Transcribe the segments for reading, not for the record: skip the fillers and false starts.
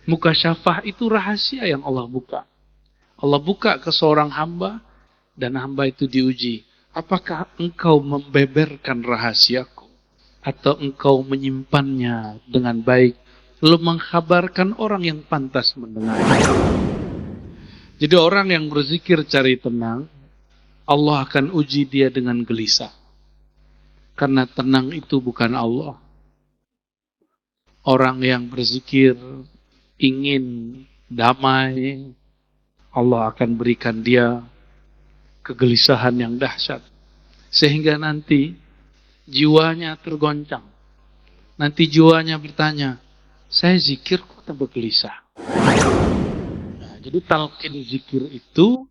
Mukasyafah itu rahasia yang Allah buka. Allah buka ke seorang hamba, dan hamba itu diuji. Apakah engkau membeberkan rahasiaku? Atau engkau menyimpannya dengan baik, lalu mengkhabarkan orang yang pantas mendengar? Jadi orang yang berzikir cari tenang, Allah akan uji dia dengan gelisah. Karena tenang itu bukan Allah. Orang yang berzikir ingin damai, Allah akan berikan dia kegelisahan yang dahsyat. Sehingga nanti jiwanya tergoncang. Nanti jiwanya bertanya, saya zikir kok tambah gelisah. Nah, jadi talqin zikir itu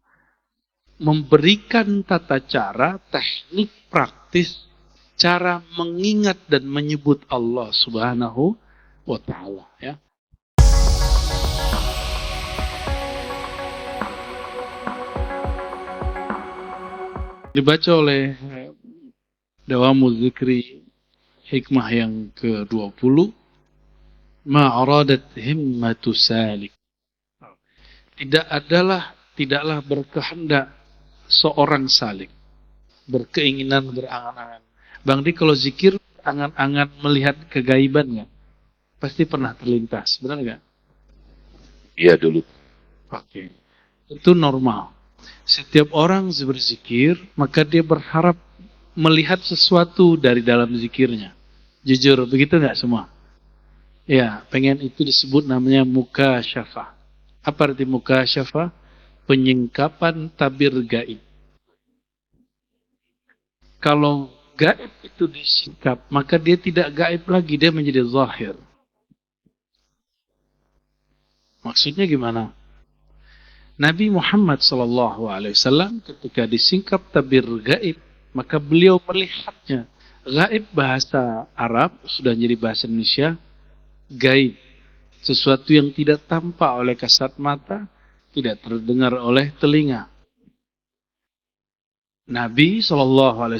memberikan tata cara, teknik praktis, cara mengingat dan menyebut Allah Subhanahu wa ta'ala. Ya. Dibaca oleh Dawamul Zikri hikmah yang ke-20. Ma'aradat himmatu salik. Tidaklah berkehendak seorang salik, berkeinginan, berangan-angan. Bang Di, kalau zikir angan-angan melihat kegaiban nggak? Pasti pernah terlintas, benar nggak? Iya dulu. Oke. Itu normal. Setiap orang berzikir, maka dia berharap melihat sesuatu dari dalam zikirnya. Jujur, begitu nggak semua? Ya, pengen itu disebut namanya mukasyafah. Apa arti mukasyafah? Penyingkapan tabir gaib. Kalau gaib itu disingkap, maka dia tidak gaib lagi, dia menjadi zahir. Maksudnya gimana? Nabi Muhammad SAW ketika disingkap tabir gaib, maka beliau melihatnya. Gaib bahasa Arab sudah jadi bahasa Indonesia. Gaib, sesuatu yang tidak tampak oleh kasat mata, tidak terdengar oleh telinga. Nabi SAW,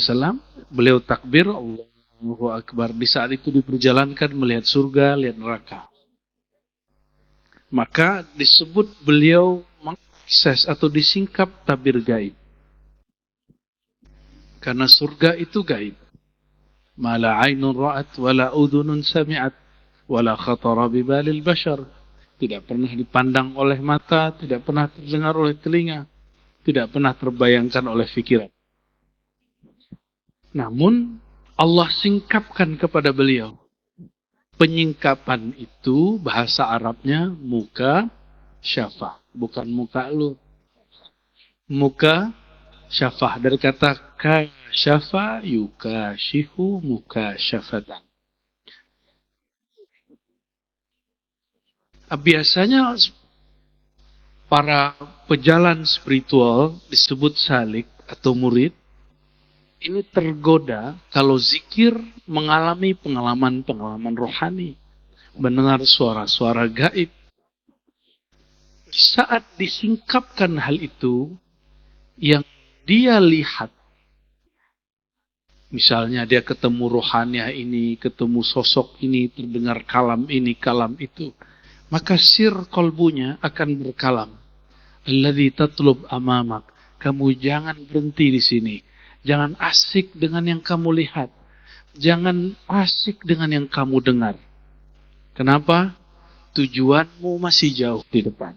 beliau takbir, Allahu Akbar. Di saat itu diperjalankan melihat surga, lihat neraka. Maka disebut beliau mengakses atau disingkap tabir gaib. Karena surga itu gaib. Ma la aynun ra'at wa la udhunun sami'at wa la khatara bi balil bashar. Tidak pernah dipandang oleh mata, tidak pernah terdengar oleh telinga, tidak pernah terbayangkan oleh pikiran. Namun Allah singkapkan kepada beliau. Penyingkapan itu bahasa Arabnya muka syafah, bukan muka lu. Muka syafah dari kata kasyafa yukashifu muka syafatan. Biasanya para pejalan spiritual disebut salik atau murid ini tergoda kalau zikir mengalami pengalaman-pengalaman rohani, mendengar suara-suara gaib. Di saat disingkapkan hal itu, yang dia lihat, misalnya dia ketemu rohaniah ini, ketemu sosok ini, terdengar kalam ini, kalam itu, maka sir kolbunya akan berkalam. Alladzi tatlub amamak. Kamu jangan berhenti di sini. Jangan asik dengan yang kamu lihat. Jangan asik dengan yang kamu dengar. Kenapa? Tujuanmu masih jauh di depan.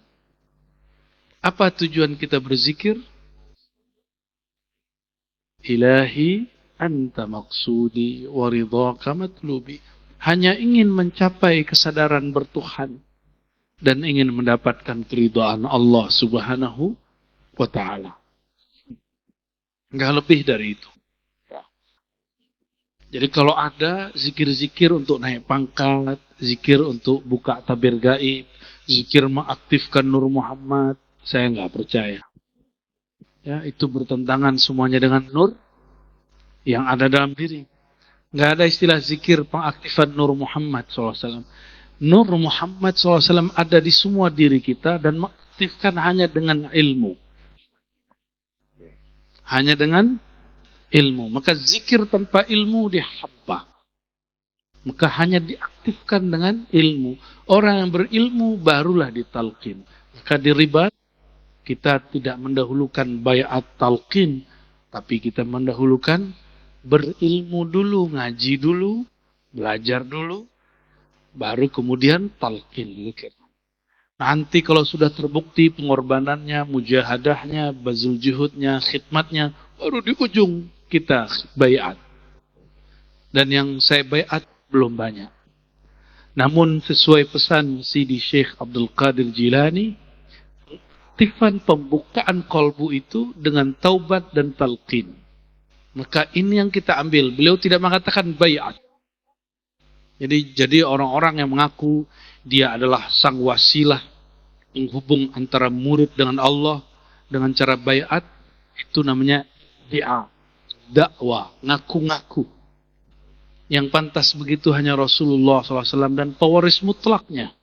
Apa tujuan kita berzikir? Ilahi anta maksudi wa ridhaka matlubi. Hanya ingin mencapai kesadaran bertuhan dan ingin mendapatkan keridhaan Allah Subhanahu wa ta'ala. Enggak lebih dari itu. Jadi kalau ada zikir-zikir untuk naik pangkat, zikir untuk buka tabir gaib, zikir mengaktifkan Nur Muhammad, saya enggak percaya. Ya, itu bertentangan semuanya dengan nur yang ada dalam diri. Enggak ada istilah zikir pengaktifan Nur Muhammad SAW. Nur Muhammad SAW ada di semua diri kita dan mengaktifkan hanya dengan ilmu. Hanya dengan ilmu. Maka zikir tanpa ilmu dihabba. Maka hanya diaktifkan dengan ilmu. Orang yang berilmu barulah ditalqin. Maka di ribat kita tidak mendahulukan bayat talqin, tapi kita mendahulukan berilmu dulu, ngaji dulu, belajar dulu, baru kemudian talqin. Nanti kalau sudah terbukti pengorbanannya, mujahadahnya, bazul juhudnya, khidmatnya, baru di ujung kita bayat. Dan yang saya bayat belum banyak. Namun sesuai pesan Sidi Syekh Abdul Qadir Jilani, aktifan pembukaan kolbu itu dengan taubat dan talqin. Maka ini yang kita ambil. Beliau tidak mengatakan bayat. Jadi orang-orang yang mengaku dia adalah sang wasilah menghubung antara murid dengan Allah dengan cara bayat, itu namanya dakwah, ngaku-ngaku. Yang pantas begitu hanya Rasulullah SAW dan pewaris mutlaknya.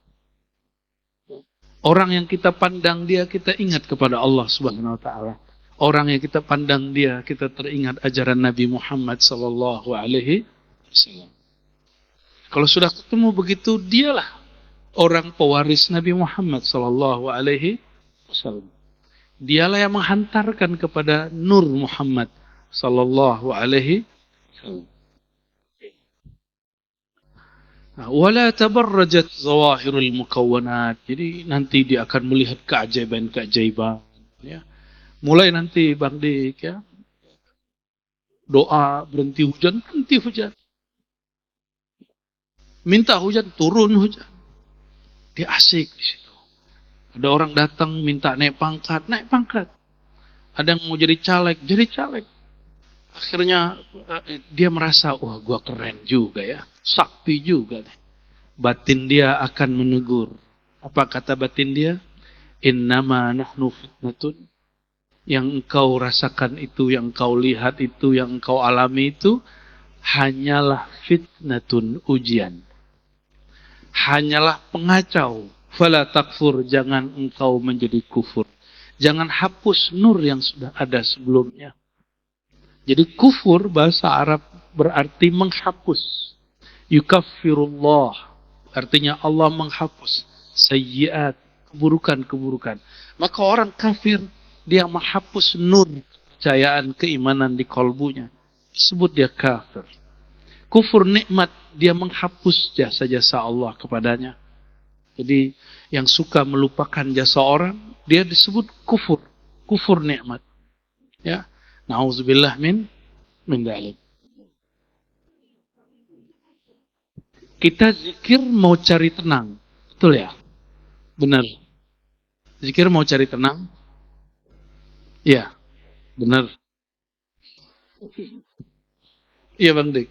Orang yang kita pandang dia, kita ingat kepada Allah Subhanahu Wa Taala. Orang yang kita pandang dia, kita teringat ajaran Nabi Muhammad Sallallahu Alaihi Wasallam. Kalau sudah ketemu begitu, dialah orang pewaris Nabi Muhammad Sallallahu Alaihi Wasallam. Dialah yang menghantarkan kepada Nur Muhammad Sallallahu Alaihi Wasallam. Wala tabarrajat zawahirul mukawwanat. Jadi nanti dia akan melihat keajaiban-keajaiban. Ya. Mulai nanti Bang Dik, ya, doa berhenti hujan. Minta hujan, turun hujan. Dia asik di situ. Ada orang datang minta naik pangkat. Ada yang mau jadi caleg. Akhirnya dia merasa, wah gua keren juga ya. Sakti juga deh. Batin dia akan menegur. Apa kata batin dia? Innama nahnu fitnatun. Yang engkau rasakan itu, yang engkau lihat itu, yang engkau alami itu, hanyalah fitnatun, ujian. Hanyalah pengacau. Fala takfur, jangan engkau menjadi kufur. Jangan hapus nur yang sudah ada sebelumnya. Jadi kufur bahasa Arab berarti menghapus. Yukaffirullah, artinya Allah menghapus sayyiat, keburukan-keburukan. Maka orang kafir, dia menghapus nur kepercayaan, keimanan di kalbunya. Disebut dia kafir. Kufur nikmat, dia menghapus jasa-jasa Allah kepadanya. Jadi yang suka melupakan jasa orang, dia disebut kufur. Kufur nikmat. Ya. Na'udzubillah min dzalik. Kita zikir mau cari tenang. Betul ya? Benar. Zikir mau cari tenang? Iya. Benar. Iya Bang Dik.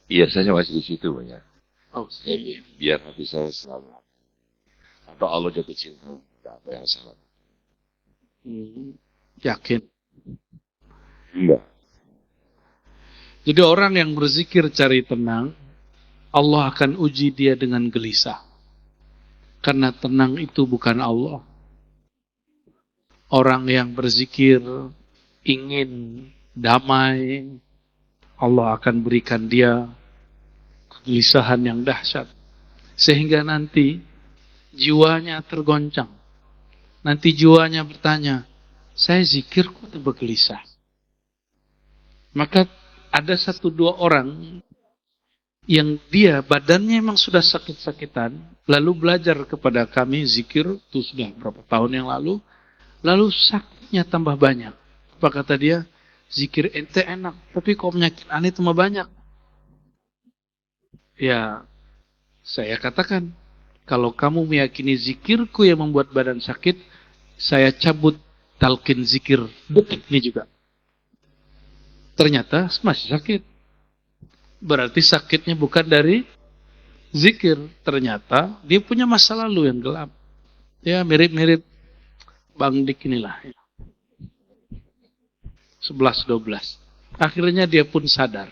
Iya, saya masih di situ banyak. Oh, iya. Biar hati saya selamat. Atau Allah jatuh cinta. Tidak apa yang salah. Yakin. Iya. Jadi orang yang berzikir cari tenang, Allah akan uji dia dengan gelisah. Karena tenang itu bukan Allah. Orang yang berzikir ingin damai, Allah akan berikan dia kegelisahan yang dahsyat. Sehingga nanti jiwanya tergoncang. Nanti jiwanya bertanya, saya zikir kok bergelisah. Maka ada 1-2 orang yang dia badannya memang sudah sakit-sakitan, lalu belajar kepada kami zikir, itu sudah berapa tahun yang lalu sakitnya tambah banyak. Apa kata dia? Zikir ente enak, tapi kok penyakit aneh tambah banyak. Ya, saya katakan, kalau kamu meyakini zikirku yang membuat badan sakit, saya cabut talqin zikir detik ini juga. Ternyata masih sakit. Berarti sakitnya bukan dari zikir. Ternyata dia punya masa lalu yang gelap. Ya, mirip-mirip Bang Dik inilah. 11-12. Akhirnya dia pun sadar.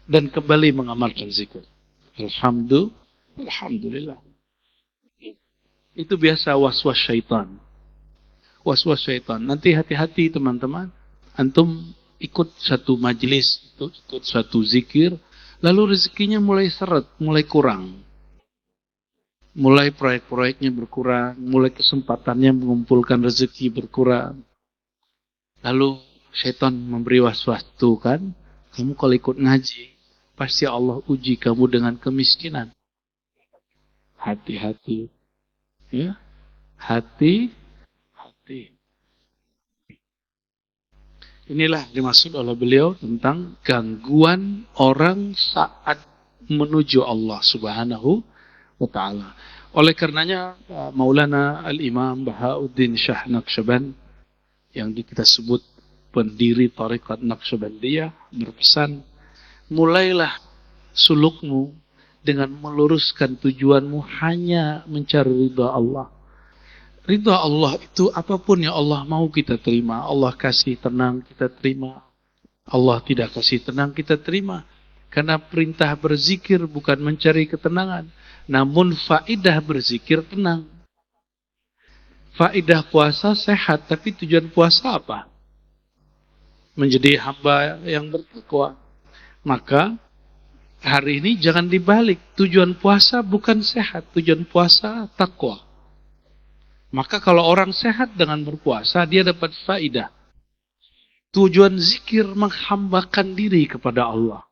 Dan kembali mengamalkan zikir. Alhamdulillah. Itu biasa was-was syaitan. Was-was syaitan. Nanti hati-hati teman-teman. Antum ikut satu majelis, ikut satu zikir, Lalu rezekinya mulai seret, mulai kurang. Mulai proyek-proyeknya berkurang, mulai kesempatannya mengumpulkan rezeki berkurang. Lalu setan memberi was-was, tuh kan, kamu kalau ikut ngaji, pasti Allah uji kamu dengan kemiskinan. Hati-hati. Ya, hati-hati. Inilah dimaksud oleh beliau tentang gangguan orang saat menuju Allah Subhanahu wa ta'ala. Oleh karenanya Maulana Al-Imam Bahauddin Shah Naqsyaband yang kita sebut pendiri Tariqat Naqsyabandiyah berpesan, mulailah sulukmu dengan meluruskan tujuanmu hanya mencari ridha Allah. Ridha Allah itu apapun yang Allah mau kita terima. Allah kasih tenang kita terima. Allah tidak kasih tenang kita terima. Karena perintah berzikir bukan mencari ketenangan. Namun faidah berzikir tenang. Faidah puasa sehat. Tapi tujuan puasa apa? Menjadi hamba yang bertakwa. Maka hari ini jangan dibalik. Tujuan puasa bukan sehat. Tujuan puasa takwa. Maka kalau orang sehat dengan berpuasa, dia dapat faidah. Tujuan zikir menghambakan diri kepada Allah.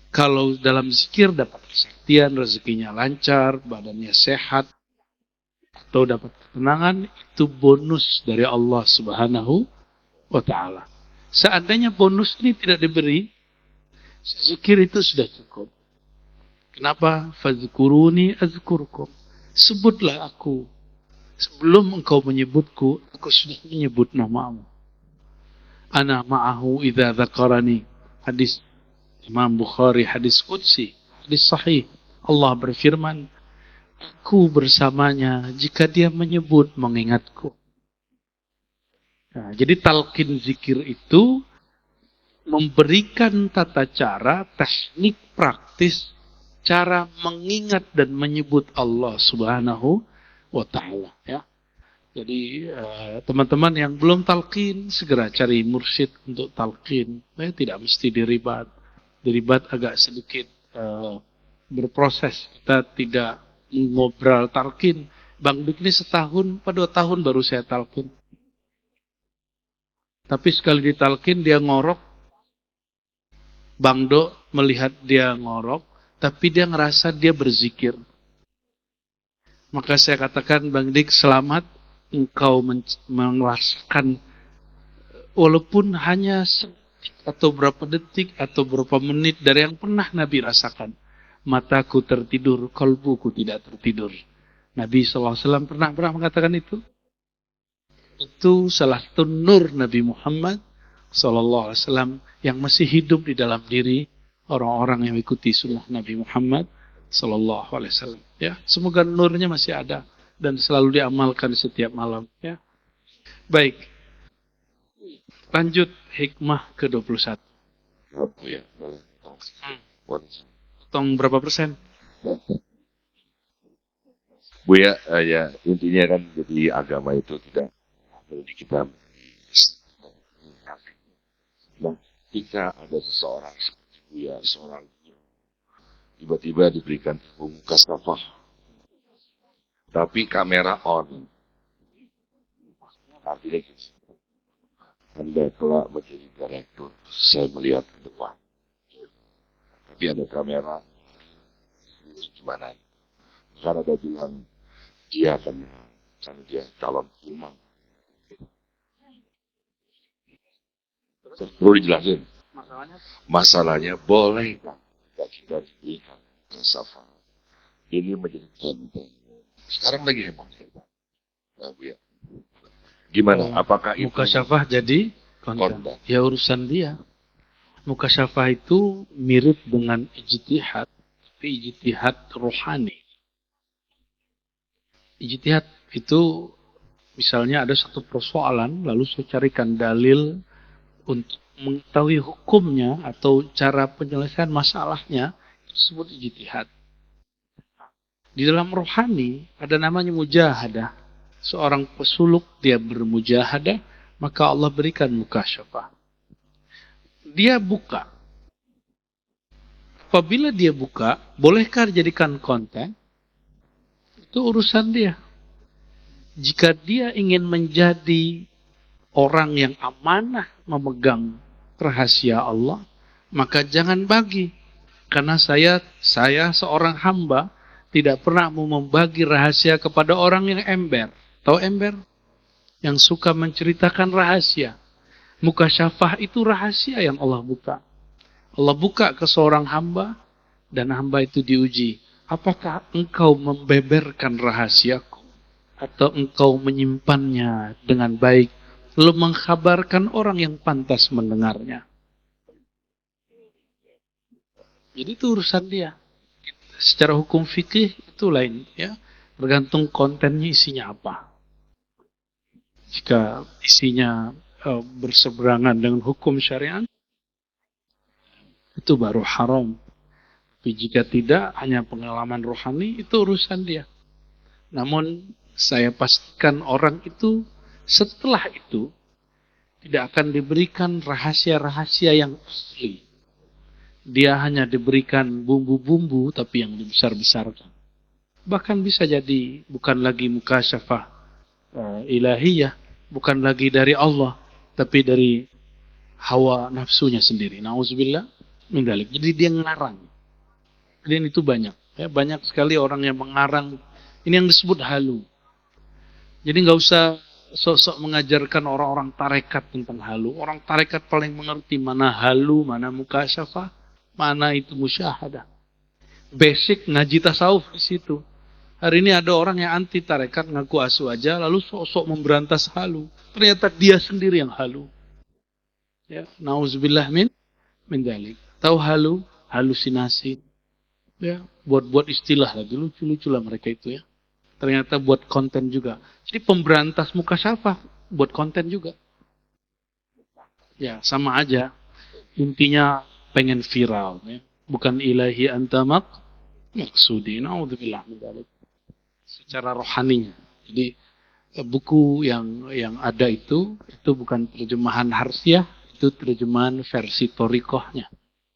Kalau dalam zikir dapat kesaktian, rezekinya lancar, badannya sehat, atau dapat ketenangan, itu bonus dari Allah Subhanahu wa ta'ala. Seandainya bonus ini tidak diberi, zikir itu sudah cukup. Kenapa? Fadhkuruni azkurkum. Sebutlah aku. Sebelum engkau menyebutku, aku sudah menyebut namamu. Ana ma'ahu idza dzakarani. Hadis Imam Bukhari, hadis qudsi, hadis sahih. Allah berfirman, aku bersamanya jika dia menyebut mengingatku. Nah, jadi talqin zikir itu memberikan tata cara, teknik praktis, cara mengingat dan menyebut Allah Subhanahu wa ta'ala, ya. Jadi teman-teman yang belum talqin segera cari mursyid untuk talqin. Tidak mesti diribat. Diribat agak sedikit berproses. Kita tidak ngobrol talqin. Bang Dik ini setahun, 2 tahun baru saya talqin. Tapi sekali ditalqin dia ngorok. Bang Do melihat dia ngorok, tapi dia ngerasa dia berzikir. Maka saya katakan, Bang Dik, selamat, engkau merasakan walaupun hanya atau berapa detik atau berapa menit dari yang pernah Nabi rasakan. Mataku tertidur, kalbuku tidak tertidur. Nabi SAW pernah mengatakan itu. Itu salah satu nur Nabi Muhammad SAW yang masih hidup di dalam diri orang-orang yang mengikuti sunnah Nabi Muhammad SAW. Ya, semoga nurnya masih ada dan selalu diamalkan setiap malam. Ya, baik. Lanjut hikmah ke-21. Ya. Potong berapa persen? Bu ya, ya intinya kan jadi agama itu tidak menjadi kita. Nah, ketika ada seseorang seperti Buya, seorang tiba-tiba diberikan muka syafah, tapi kamera on. Artinya gitu. Anda telah menjadi direktur, saya melihat ke depan. Tapi ada kamera, gimana? Karena dia bilang, dia akan, karena dia calon imam. Perlu dijelasin. Masalahnya boleh nggak kita diberikan syafah. Ini menjadi konten. Sekarang lagi heboh. Nah, Bu ya. Gimana? Apakah itu mukasyafah jadi konten? Ya urusan dia. Mukasyafah itu mirip dengan ijtihad, tapi ijtihad rohani. Ijtihad itu misalnya ada satu persoalan, lalu saya carikan dalil untuk mengetahui hukumnya atau cara penyelesaian masalahnya, disebut ijtihad. Di dalam rohani ada namanya mujahadah. Seorang pesuluk dia bermujahadah, maka Allah berikan mukasyafah. Dia buka. Apabila dia buka, bolehkah dijadikan konten? Itu urusan dia. Jika dia ingin menjadi orang yang amanah memegang rahasia Allah, maka jangan bagi. Karena saya seorang hamba tidak pernah mau membagi rahasia kepada orang yang ember. Tahu ember? Yang suka menceritakan rahasia. Mukasyafah itu rahasia yang Allah buka. Allah buka ke seorang hamba dan hamba itu diuji. Apakah engkau membeberkan rahasiaku? Atau engkau menyimpannya dengan baik? Lalu mengkhabarkan orang yang pantas mendengarnya. Jadi itu urusan dia. Secara hukum fikih itu lain, ya. Tergantung kontennya isinya apa. Jika isinya berseberangan dengan hukum syariat, itu baru haram. Tapi jika tidak, hanya pengalaman rohani, itu urusan dia. Namun saya pastikan orang itu setelah itu tidak akan diberikan rahasia-rahasia yang asli. Dia hanya diberikan bumbu-bumbu tapi yang dibesar-besarkan. Bahkan bisa jadi bukan lagi mukasyafah ilahiyah, bukan lagi dari Allah, tapi dari hawa nafsunya sendiri. Nauzubillah min dzalik. Jadi dia ngarang. Dan itu banyak. Ya, banyak sekali orang yang mengarang. Ini yang disebut halu. Jadi nggak usah sok-sok mengajarkan orang-orang tarekat tentang halu. Orang tarekat paling mengerti mana halu, mana mukasyafah, mana itu musyahadah. Basic ngaji tasawuf di situ. Hari ini ada orang yang anti tarekat, ngaku asu aja, lalu sok-sok memberantas halu. Ternyata dia sendiri yang halu. Ya, nauzubillah min dzalik. Tahu halu? Halusinasi. Ya, buat istilah lagi, lucu-lucu lah mereka itu ya. Ternyata buat konten juga. Jadi pemberantas mukasyafah buat konten juga. Ya, sama aja. Intinya pengen viral ya. Bukan ilahi antamak maksudi. Naudzubillah min dzalik. Secara rohaninya. Jadi buku yang ada itu bukan terjemahan harfiah, itu terjemahan versi torikohnya.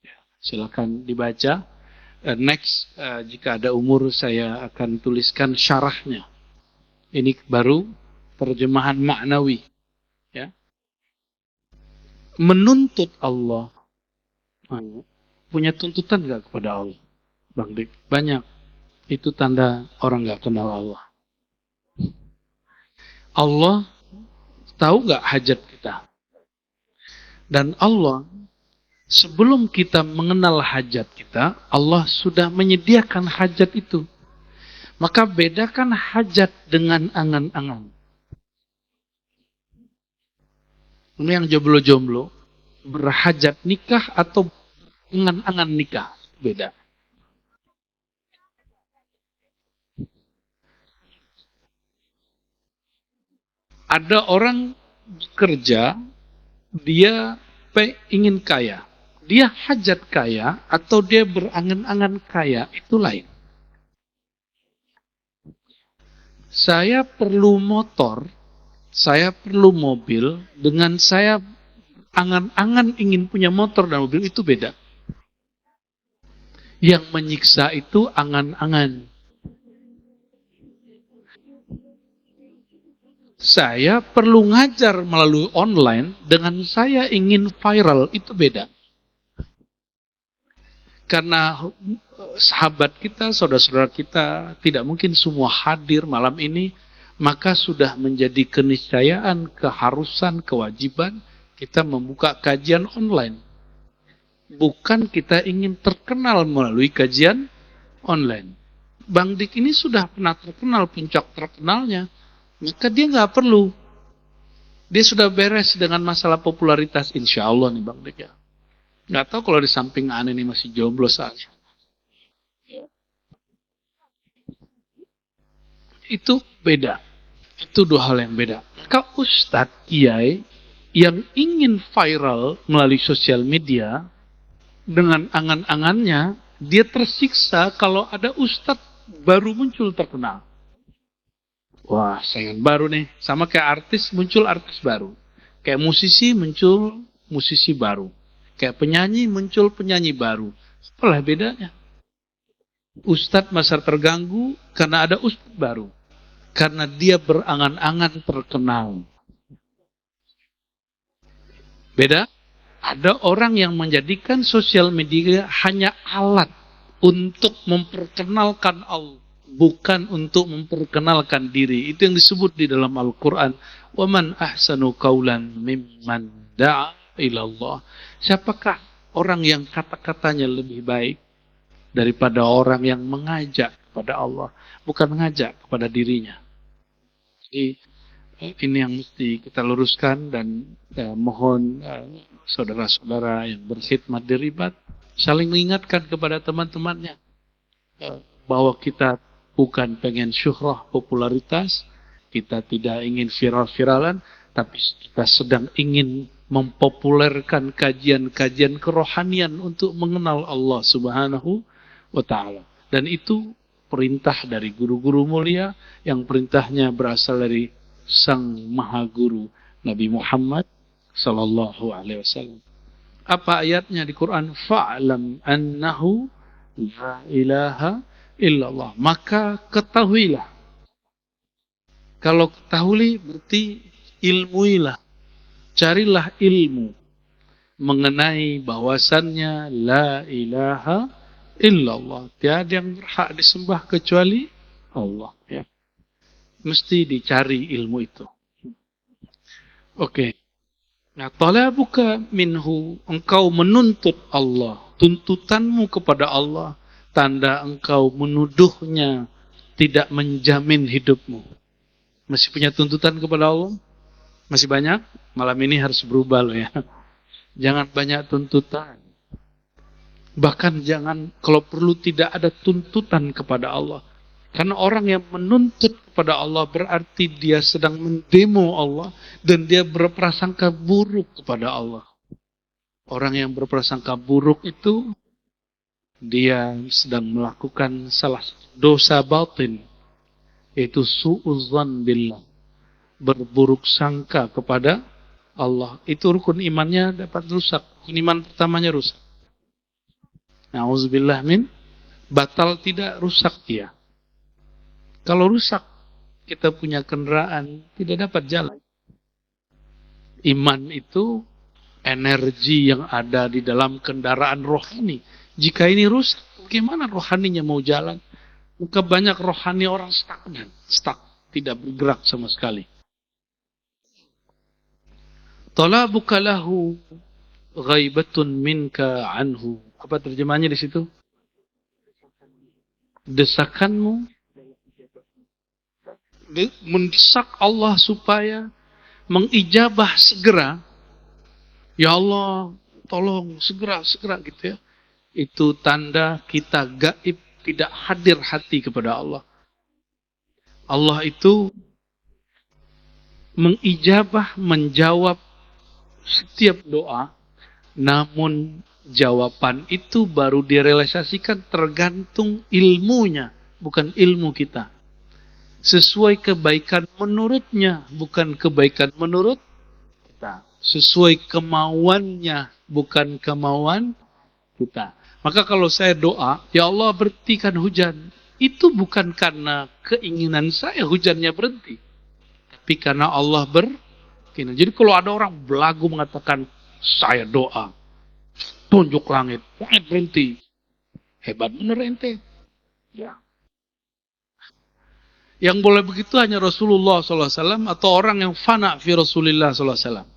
Ya, silakan dibaca. Next, jika ada umur saya akan tuliskan syarahnya. Ini baru terjemahan maknawi. Ya. Menuntut Allah. Punya tuntutan nggak kepada Allah? Bang Dik, banyak. Itu tanda orang nggak kenal Allah. Allah tahu nggak hajat kita? Dan Allah, sebelum kita mengenal hajat kita, Allah sudah menyediakan hajat itu. Maka bedakan hajat dengan angan-angan. Ini yang jomblo-jomblo, berhajat nikah atau angan-angan nikah, beda. Ada orang bekerja, dia ingin kaya. Dia hajat kaya atau dia berangan-angan kaya, itu lain. Saya perlu motor, saya perlu mobil, dengan saya angan-angan ingin punya motor dan mobil, itu beda. Yang menyiksa itu angan-angan. Saya perlu ngajar melalui online, dengan saya ingin viral, itu beda. Karena sahabat kita, saudara-saudara kita, tidak mungkin semua hadir malam ini, maka sudah menjadi keniscayaan, keharusan, kewajiban kita membuka kajian online. Bukan kita ingin terkenal melalui kajian online. Bang Dik ini sudah pernah terkenal, puncak terkenalnya, maka dia nggak perlu. Dia sudah beres dengan masalah popularitas, insya Allah nih Bang Dik ya. Nggak tahu kalau di samping aneh ini masih jomblo saja. Itu beda. Itu dua hal yang beda. Maka Ustadz, Kiai yang ingin viral melalui sosial media, dengan angan-angannya, dia tersiksa kalau ada Ustadz baru muncul terkenal. Wah, saingan baru nih. Sama kayak artis, muncul artis baru. Kayak musisi, muncul musisi baru. Kayak penyanyi, muncul penyanyi baru. Apalah bedanya? Ustadz masa terganggu karena ada ustadz baru. Karena dia berangan-angan terkenal. Beda? Ada orang yang menjadikan sosial media hanya alat untuk memperkenalkan Allah, bukan untuk memperkenalkan diri. Itu yang disebut di dalam Al-Quran. وَمَنْ أَحْسَنُ قَوْلًا مِمَّنْ دَعَى إِلَى اللَّهِ. Siapakah orang yang kata-katanya lebih baik daripada orang yang mengajak kepada Allah, bukan mengajak kepada dirinya. Jadi ini yang mesti kita luruskan dan mohon saudara-saudara yang berkhidmat di Ribat saling mengingatkan kepada teman-temannya bahwa kita bukan pengen syuhrah, popularitas, kita tidak ingin viral-viralan, tapi kita sedang ingin mempopulerkan kajian-kajian kerohanian untuk mengenal Allah Subhanahu wa ta'ala. Dan itu perintah dari guru-guru mulia yang perintahnya berasal dari Sang Maha Guru Nabi Muhammad sallallahu alaihi wasallam. Apa ayatnya di Quran? Fa'lam annahu la ilaha illallah. Maka ketahuilah. Kalau ketahui berarti ilmuilah. Carilah ilmu mengenai bahwasannya la ilaha illallah. Tiada yang berhak disembah kecuali Allah. Ya. Mesti dicari ilmu itu. Oke. Nah, talabuka minhu, engkau menuntut Allah. Tuntutanmu kepada Allah, tanda engkau menuduhnya tidak menjamin hidupmu. Masih punya tuntutan kepada Allah? Masih banyak? Malam ini harus berubah loh ya. Jangan banyak tuntutan. Bahkan jangan, kalau perlu tidak ada tuntutan kepada Allah. Karena orang yang menuntut kepada Allah berarti dia sedang mendemo Allah dan dia berprasangka buruk kepada Allah. Orang yang berprasangka buruk itu dia sedang melakukan salah satu dosa batin, yaitu su'uzzan billah, berburuk sangka kepada Allah. Itu rukun imannya dapat rusak. Rukun iman pertamanya rusak. Na'udzubillah min, batal tidak, rusak dia. Kalau rusak, kita punya kendaraan, tidak dapat jalan. Iman itu energi yang ada di dalam kendaraan rohani. Jika ini rusak, bagaimana rohaninya mau jalan? Maka banyak rohani orang stagnan, stuck, tidak bergerak sama sekali. Talabuka lahu ghaibatun minka anhu. Apa terjemahannya di situ? Desakanmu mendesak Allah supaya mengijabah segera. Ya Allah, tolong segera gitu ya. Itu tanda kita gaib, tidak hadir hati kepada Allah. Allah itu mengijabah, menjawab setiap doa, namun jawaban itu baru direalisasikan tergantung ilmunya, bukan ilmu kita. Sesuai kebaikan menurutnya, bukan kebaikan menurut kita. Sesuai kemauannya, bukan kemauan kita. Maka kalau saya doa, ya Allah berhentikan hujan, itu bukan karena keinginan saya hujannya berhenti, tapi karena Allah berkenan. Jadi kalau ada orang belagu mengatakan, saya doa, tunjuk langit berhenti, hebat bener ente. Ya. Yang boleh begitu hanya Rasulullah SAW atau orang yang fana fi Rasulullah SAW.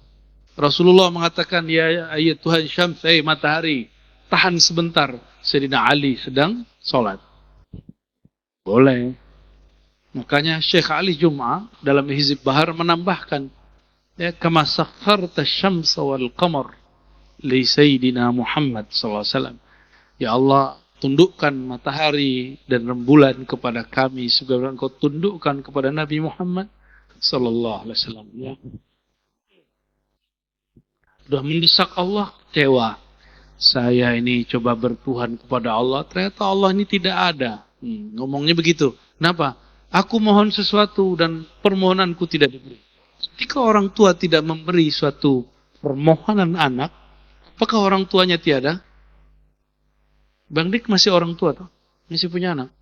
Rasulullah mengatakan, ya ayat Tuhan Syams, matahari, tahan sebentar. Sayyidina Ali sedang sholat. Boleh. Makanya Syekh Ali Jum'ah dalam Hizib Bahar menambahkan, ya, kama sakharta syamsa wal qamar li Sayyidina Muhammad SAW. Ya Allah, tundukkan matahari dan rembulan kepada kami sebagaimana Engkau tundukkan kepada Nabi Muhammad sallallahu alaihi wasallam. Ya. Sudah mendesak Allah, kecewa. Saya ini coba bertuhan kepada Allah, ternyata Allah ini tidak ada. Ngomongnya begitu. Kenapa? Aku mohon sesuatu dan permohonanku tidak diberi. Ketika orang tua tidak memberi suatu permohonan anak, apakah orang tuanya tiada? Bang Dik masih orang tua tuh, masih punya anak.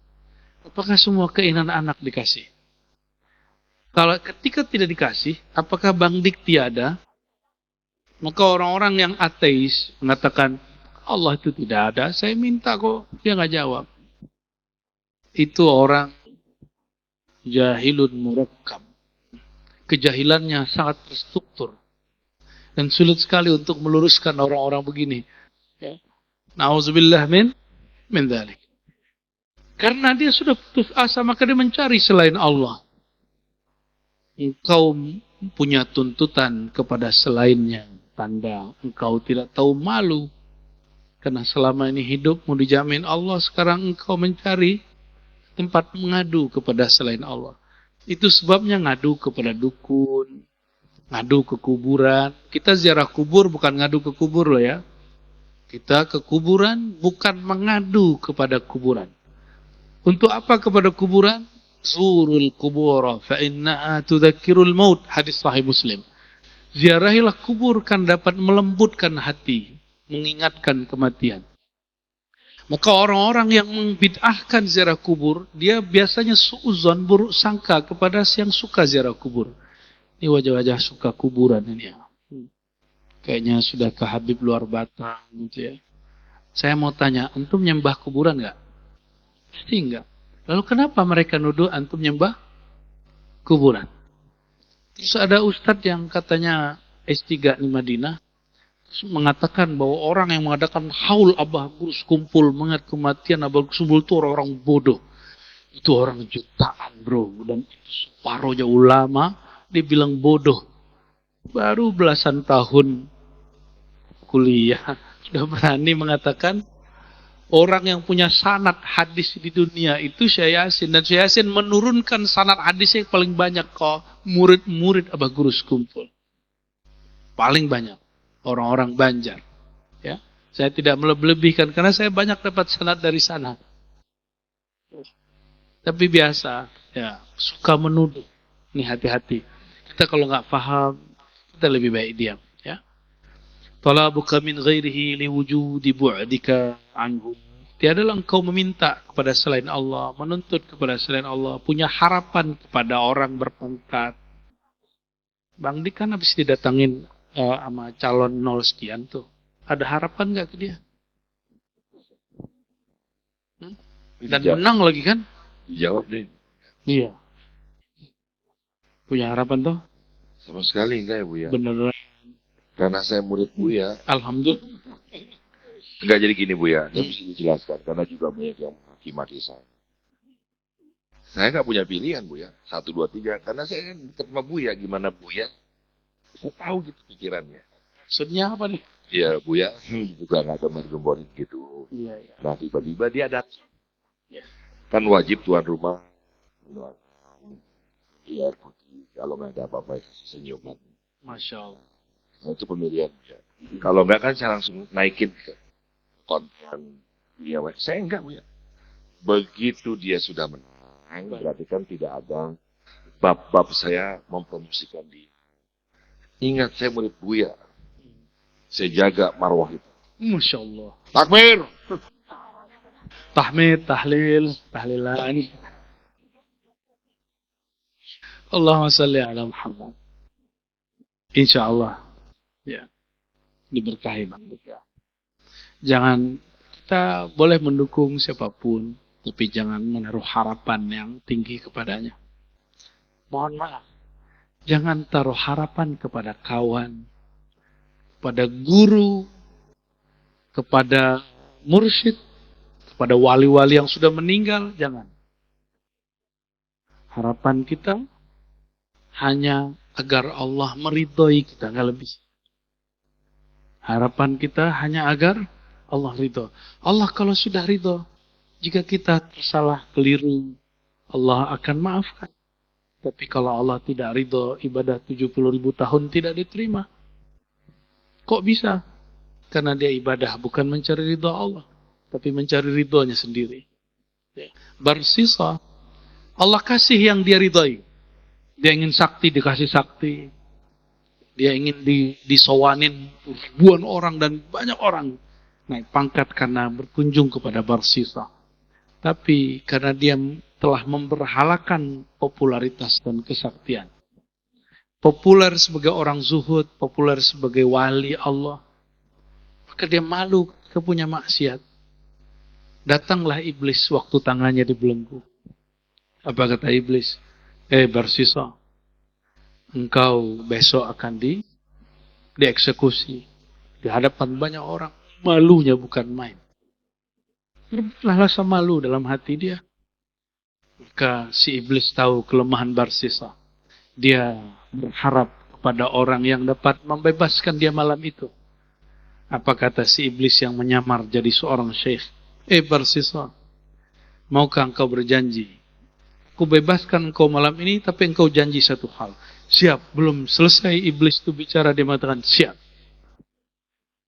Apakah semua keinginan anak dikasih? Kalau ketika tidak dikasih, apakah Bang Dik tiada? Maka orang-orang yang ateis mengatakan, Allah itu tidak ada, saya minta kok. Dia nggak jawab. Itu orang jahilun murakkab. Kejahilannya sangat terstruktur. Dan sulit sekali untuk meluruskan orang-orang begini. Ya. Na'udzubillah min dzalik. Karena dia sudah putus asa, maka dia mencari selain Allah. Engkau punya tuntutan kepada selainnya. Tanda engkau tidak tahu malu. Karena selama ini hidupmu dijamin Allah, sekarang engkau mencari tempat mengadu kepada selain Allah. Itu sebabnya ngadu kepada dukun, ngadu ke kuburan. Kita ziarah kubur bukan ngadu ke kubur loh ya. Kita ke kuburan bukan mengadu kepada kuburan. Untuk apa kepada kuburan? Zurul kubura fa innaha tudzakkirul maut. Hadis sahih Muslim. Ziarahilah kubur kan dapat melembutkan hati, mengingatkan kematian. Maka orang-orang yang membid'ahkan ziarah kubur, dia biasanya suudzon, buruk sangka kepada yang suka ziarah kubur. Ini wajah-wajah suka kuburan ini ya. Kayaknya sudah ke Habib luar batang gitu ya. Saya mau tanya, antum nyembah kuburan nggak? Pasti enggak. Lalu kenapa mereka nuduh antum nyembah kuburan? Terus ada ustadz yang katanya S3 di Madinah, mengatakan bahwa orang yang mengadakan haul abah gurus kumpul mengingat kematian abah kumpul itu orang-orang bodoh. Itu orang jutaan bro. Dan itu separuhnya ulama, dia bilang bodoh. Baru belasan tahun kuliah sudah berani mengatakan orang yang punya sanad hadis di dunia itu Syekh Yasin. Dan Syekh Yasin menurunkan sanad hadisnya paling banyak kok murid-murid abah gurus kumpul. Paling banyak. Orang-orang Banjar. Ya. Saya tidak melebih-lebihkan karena saya banyak dapat sanad dari sana. Tapi biasa, ya, suka menuduh. Ini hati-hati. Kita kalau nggak paham, kita lebih baik diam. Ya. Talabuka min ghairihi liwujudi bu'dika anhu. Tiadalah engkau meminta kepada selain Allah, menuntut kepada selain Allah, punya harapan kepada orang berpangkat. Bang Dik kan habis didatangin sama calon 0 sekian tuh. Ada harapan nggak ke dia? Dan menang lagi kan? Jawab deh. Iya. Punya harapan tuh? Sama sekali enggak ya Buya? Beneran. Karena saya murid Buya. Alhamdulillah. Enggak jadi gini Buya, saya bisa dijelaskan. Karena juga banyak yang menghakimi saya. Saya nggak punya pilihan Buya. 1, 2, 3. Karena saya kan dekat sama Buya. Gimana Buya? Saya tahu gitu pikirannya. Maksudnya apa nih? Iya, Buya juga nggak gembar-gemborin gitu. Iya. Nah, tiba-tiba dia datang. Ya. Kan wajib tuan rumah. Iya, putih. Kalau nggak ada apa-apa, kasih senyuman. Masya Allah. Nah, itu pemilihan. Ya. Kalau nggak kan saya langsung naikin ke konten. Iya, saya enggak, Buya. Begitu dia sudah menang, berarti kan tidak ada bab-bab saya mempromosikan dia. Ingat, saya murid Buya. Saya jaga marwah itu. Masya Allah. Takbir! Tahmid, tahlil, tahlilan. Allahumma salli ala Muhammad. Insya Allah. Ya. Diberkahi Bang. Jangan, kita boleh mendukung siapapun, tapi jangan menaruh harapan yang tinggi kepadanya. Mohon maaf. Jangan taruh harapan kepada kawan, kepada guru, kepada mursyid, kepada wali-wali yang sudah meninggal. Jangan. Harapan kita hanya agar Allah meridhoi kita, nggak lebih. Harapan kita hanya agar Allah ridho. Allah kalau sudah ridho, jika kita tersalah, keliru, Allah akan maafkan. Tapi kalau Allah tidak ridho, ibadah 70.000 tahun tidak diterima. Kok bisa? Karena dia ibadah bukan mencari ridho Allah, tapi mencari ridhonya sendiri. Bersisa, Allah kasih yang dia ridhoi. Dia ingin sakti, dikasih sakti. Dia ingin disowanin ribuan orang dan banyak orang. naik pangkat karena berkunjung kepada Barsisa. Tapi karena dia telah memberhalakan popularitas dan kesaktian. Populer sebagai orang zuhud, populer sebagai wali Allah. Maka dia malu ketika punya maksiat. Datanglah iblis waktu tangannya dibelenggu. Apa kata iblis? Barsisa, engkau besok akan dieksekusi. Di hadapan banyak orang. Malunya bukan main. Lah rasa malu dalam hati dia. Maka si iblis tahu kelemahan Barsisa. Dia berharap kepada orang yang dapat membebaskan dia malam itu. Apa kata si iblis yang menyamar jadi seorang syekh? Barsisa, maukah engkau berjanji? Aku bebaskan engkau malam ini, tapi engkau janji satu hal. Siap. Belum selesai iblis itu bicara, dia mengatakan, siap.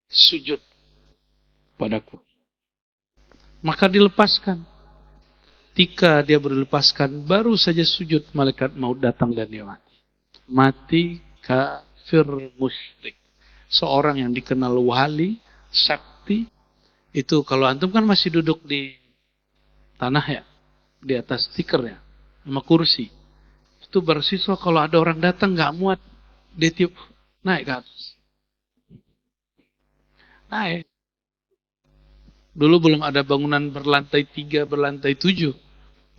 Sujud padaku. Maka dilepaskan. Ketika dia berlepaskan, baru saja sujud, malaikat maut datang dan dia mati. Mati kafir musyrik. Seorang yang dikenal wali, sakti, itu kalau antum kan masih duduk di tanah ya, di atas tikar ya, sama kursi. Itu Barsisa kalau ada orang datang nggak muat, dia tiup naik ke atas. Naik. Dulu belum ada bangunan berlantai 3, berlantai 7.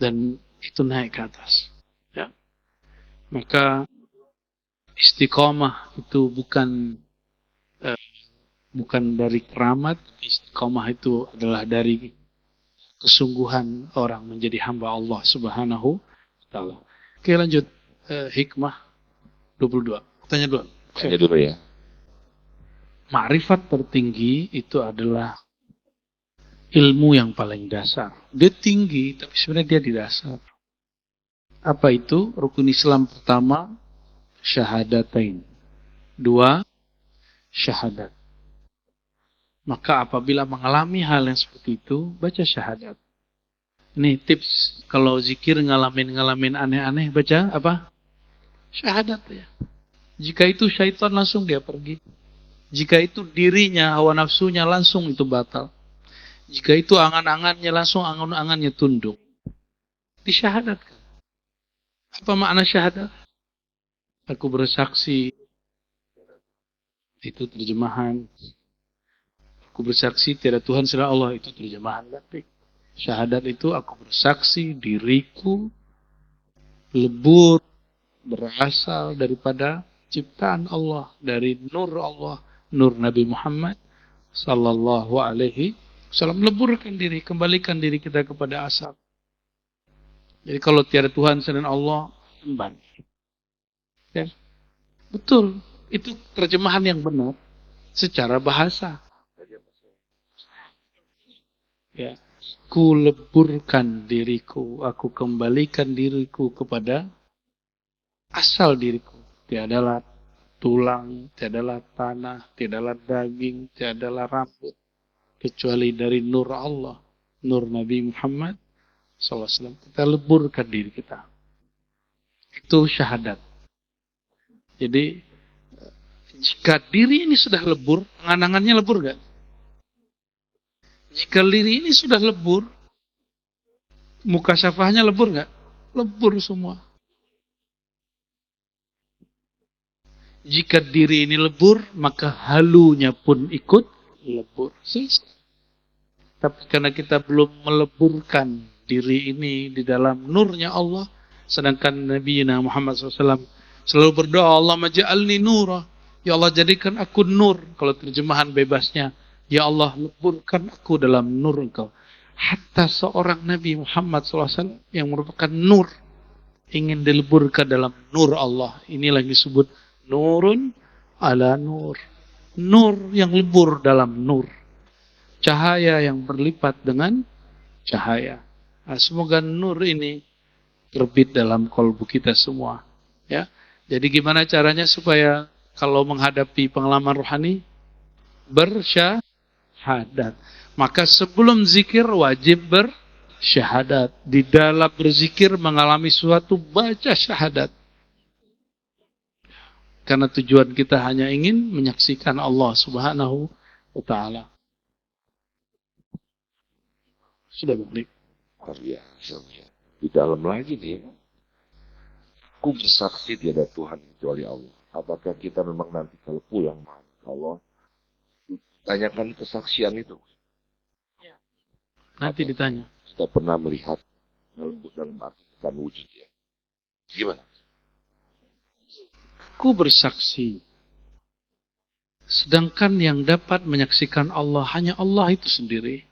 Dan itu naik ke atas. Ya. Maka istiqomah itu bukan dari keramat. Istiqomah itu adalah dari kesungguhan orang menjadi hamba Allah Subhanahu wa Ta'ala. Oke, lanjut. Hikmah 22. Tanya dulu. Tanya dulu ya. Ma'rifat tertinggi itu adalah ilmu yang paling dasar. Dia tinggi, tapi sebenarnya dia di dasar. Apa itu? Rukun Islam pertama, syahadatain. 2, syahadat. Maka apabila mengalami hal yang seperti itu, baca syahadat. Ini tips, kalau zikir ngalamin aneh-aneh, baca apa? Syahadat ya. Jika itu syaitan, langsung dia pergi. Jika itu dirinya, hawa nafsunya, langsung itu batal. Jika itu angan-angannya, langsung angan-angannya tunduk. Disyahadatkan. Apa makna syahadat? Aku bersaksi. Itu terjemahan. Aku bersaksi tiada Tuhan selain Allah. Itu terjemahan batik. Syahadat itu aku bersaksi diriku lebur berasal daripada ciptaan Allah. Dari nur Allah. Nur Nabi Muhammad sallallahu alaihi wasallam. Leburkan diri, kembalikan diri kita kepada asal. Jadi kalau tiada Tuhan selain Allah, emban. Ya. Betul, itu terjemahan yang benar secara bahasa. Ya. Ku leburkan diriku, aku kembalikan diriku kepada asal diriku. Tiadalah tulang, tiadalah tanah, tiadalah daging, tiadalah rambut. Kecuali dari nur Allah, nur Nabi Muhammad SAW. Kita leburkan diri kita. Itu syahadat. Jadi, jika diri ini sudah lebur, angan-angannya lebur gak? Jika diri ini sudah lebur, muka syafahnya lebur gak? Lebur semua. Jika diri ini lebur, maka halunya pun ikut lebur. Tapi karena kita belum meleburkan diri ini di dalam nurnya Allah, sedangkan Nabi Muhammad SAW selalu berdoa, Allah maj'alni nura, ya Allah jadikan aku nur. Kalau terjemahan bebasnya, ya Allah leburkan aku dalam nur Engkau. Hatta seorang Nabi Muhammad SAW yang merupakan nur ingin dileburkan dalam nur Allah. Inilah yang disebut nurun ala nur. Nur yang lebur dalam nur. Cahaya yang berlipat dengan cahaya. Nah, semoga nur ini terbit dalam kalbu kita semua. Ya. Jadi gimana caranya supaya kalau menghadapi pengalaman rohani bersyahadat. Maka sebelum zikir wajib bersyahadat. Di dalam berzikir mengalami suatu, baca syahadat. Karena tujuan kita hanya ingin menyaksikan Allah Subhanahu wa Ta'ala. Sudah balik. Luar biasa. Ya. Di dalam lagi nih, aku bersaksi tiada Tuhan kecuali Allah. Apakah kita memang nanti kalau pulang Allah tanyakan kesaksian itu? Nanti ditanya. Kita pernah melihat dalam arti bukan wujud ya. Gimana? Ku bersaksi. Sedangkan yang dapat menyaksikan Allah hanya Allah itu sendiri.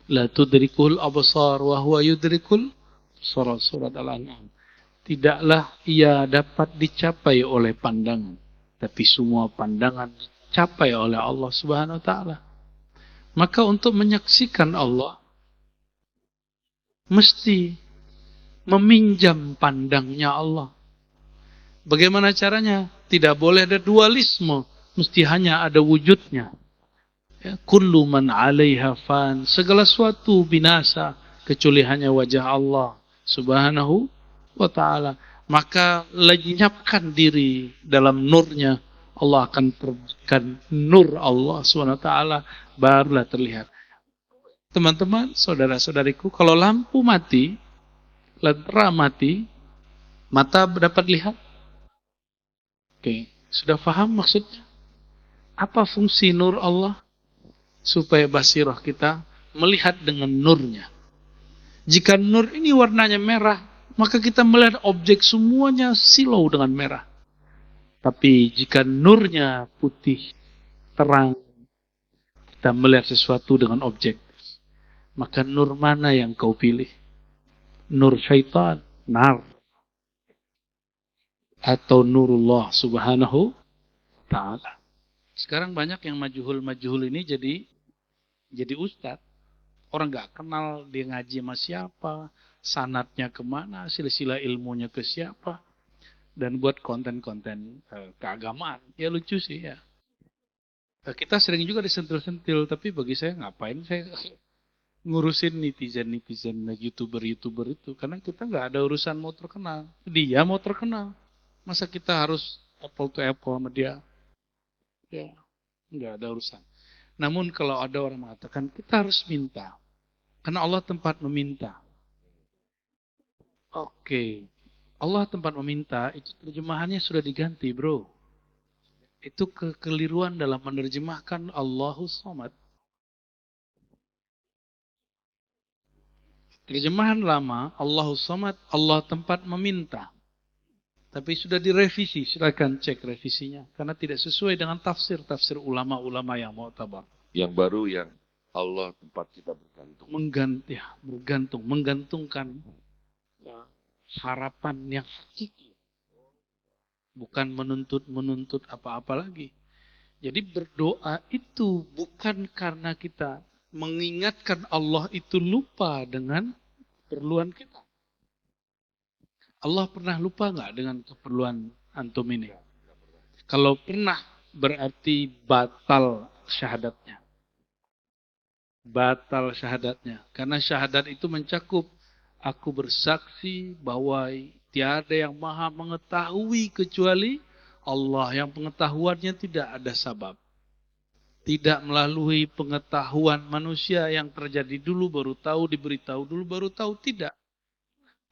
La tudrikul absar wa huwa yudrikul absar. Surat Al-An'am. Tidaklah ia dapat dicapai oleh pandangan, tapi semua pandangan dicapai oleh Allah Subhanahu wa taala. Maka untuk menyaksikan Allah mesti meminjam pandangnya Allah. Bagaimana caranya? Tidak boleh ada dualisme, mesti hanya ada wujudnya. Ya, kullu man 'alaiha fan, segala sesuatu binasa kecuali hanya wajah Allah Subhanahu wa taala. Maka lenyapkan diri dalam nurnya, Allah akan terbitkan nur Allah Subhanahu wa taala, barulah terlihat. Teman-teman, saudara-saudariku, kalau lampu mati, lentera mati, mata dapat lihat? Oke, sudah paham maksudnya? Apa fungsi nur Allah? Supaya basirah kita melihat dengan nurnya. Jika nur ini warnanya merah, maka kita melihat objek semuanya silau dengan merah. Tapi jika nurnya putih, terang, kita melihat sesuatu dengan objek. Maka nur mana yang kau pilih? Nur syaitan, nar. Atau nurullah subhanahu ta'ala. Sekarang banyak yang majhul ini jadi ustadz. Orang gak kenal dia ngaji sama siapa, sanatnya kemana, silsilah ilmunya ke siapa. Dan buat konten-konten keagamaan. Ya lucu sih ya. Kita sering juga disentil-sentil, tapi bagi saya ngapain saya ngurusin netizen, YouTuber itu. Karena kita nggak ada urusan mau terkenal. Dia mau terkenal. Masa kita harus apple to apple sama dia? Ya, nggak ada urusan. Namun kalau ada orang mengatakan kita harus minta. Karena Allah tempat meminta. Oke. Allah tempat meminta, itu terjemahannya sudah diganti, bro. Itu kekeliruan dalam menerjemahkan Allahus Samad. Terjemahan lama, Allahus Samad, Allah tempat meminta. Tapi sudah direvisi, silakan cek revisinya. Karena tidak sesuai dengan tafsir ulama-ulama yang mu'tabar. Yang baru yang Allah tempat kita bergantung. Menggantungkan harapan yang hakiki. Bukan menuntut apa-apa lagi. Jadi berdoa itu bukan karena kita mengingatkan Allah itu lupa dengan keperluan kita. Allah pernah lupa nggak dengan keperluan antum ini? Kalau pernah berarti batal syahadatnya. Batal syahadatnya. Karena syahadat itu mencakup aku bersaksi bahwa tiada yang maha mengetahui kecuali Allah. Yang pengetahuannya tidak ada sabab. Tidak melalui pengetahuan manusia yang terjadi dulu baru tahu, diberitahu dulu baru tahu. Tidak.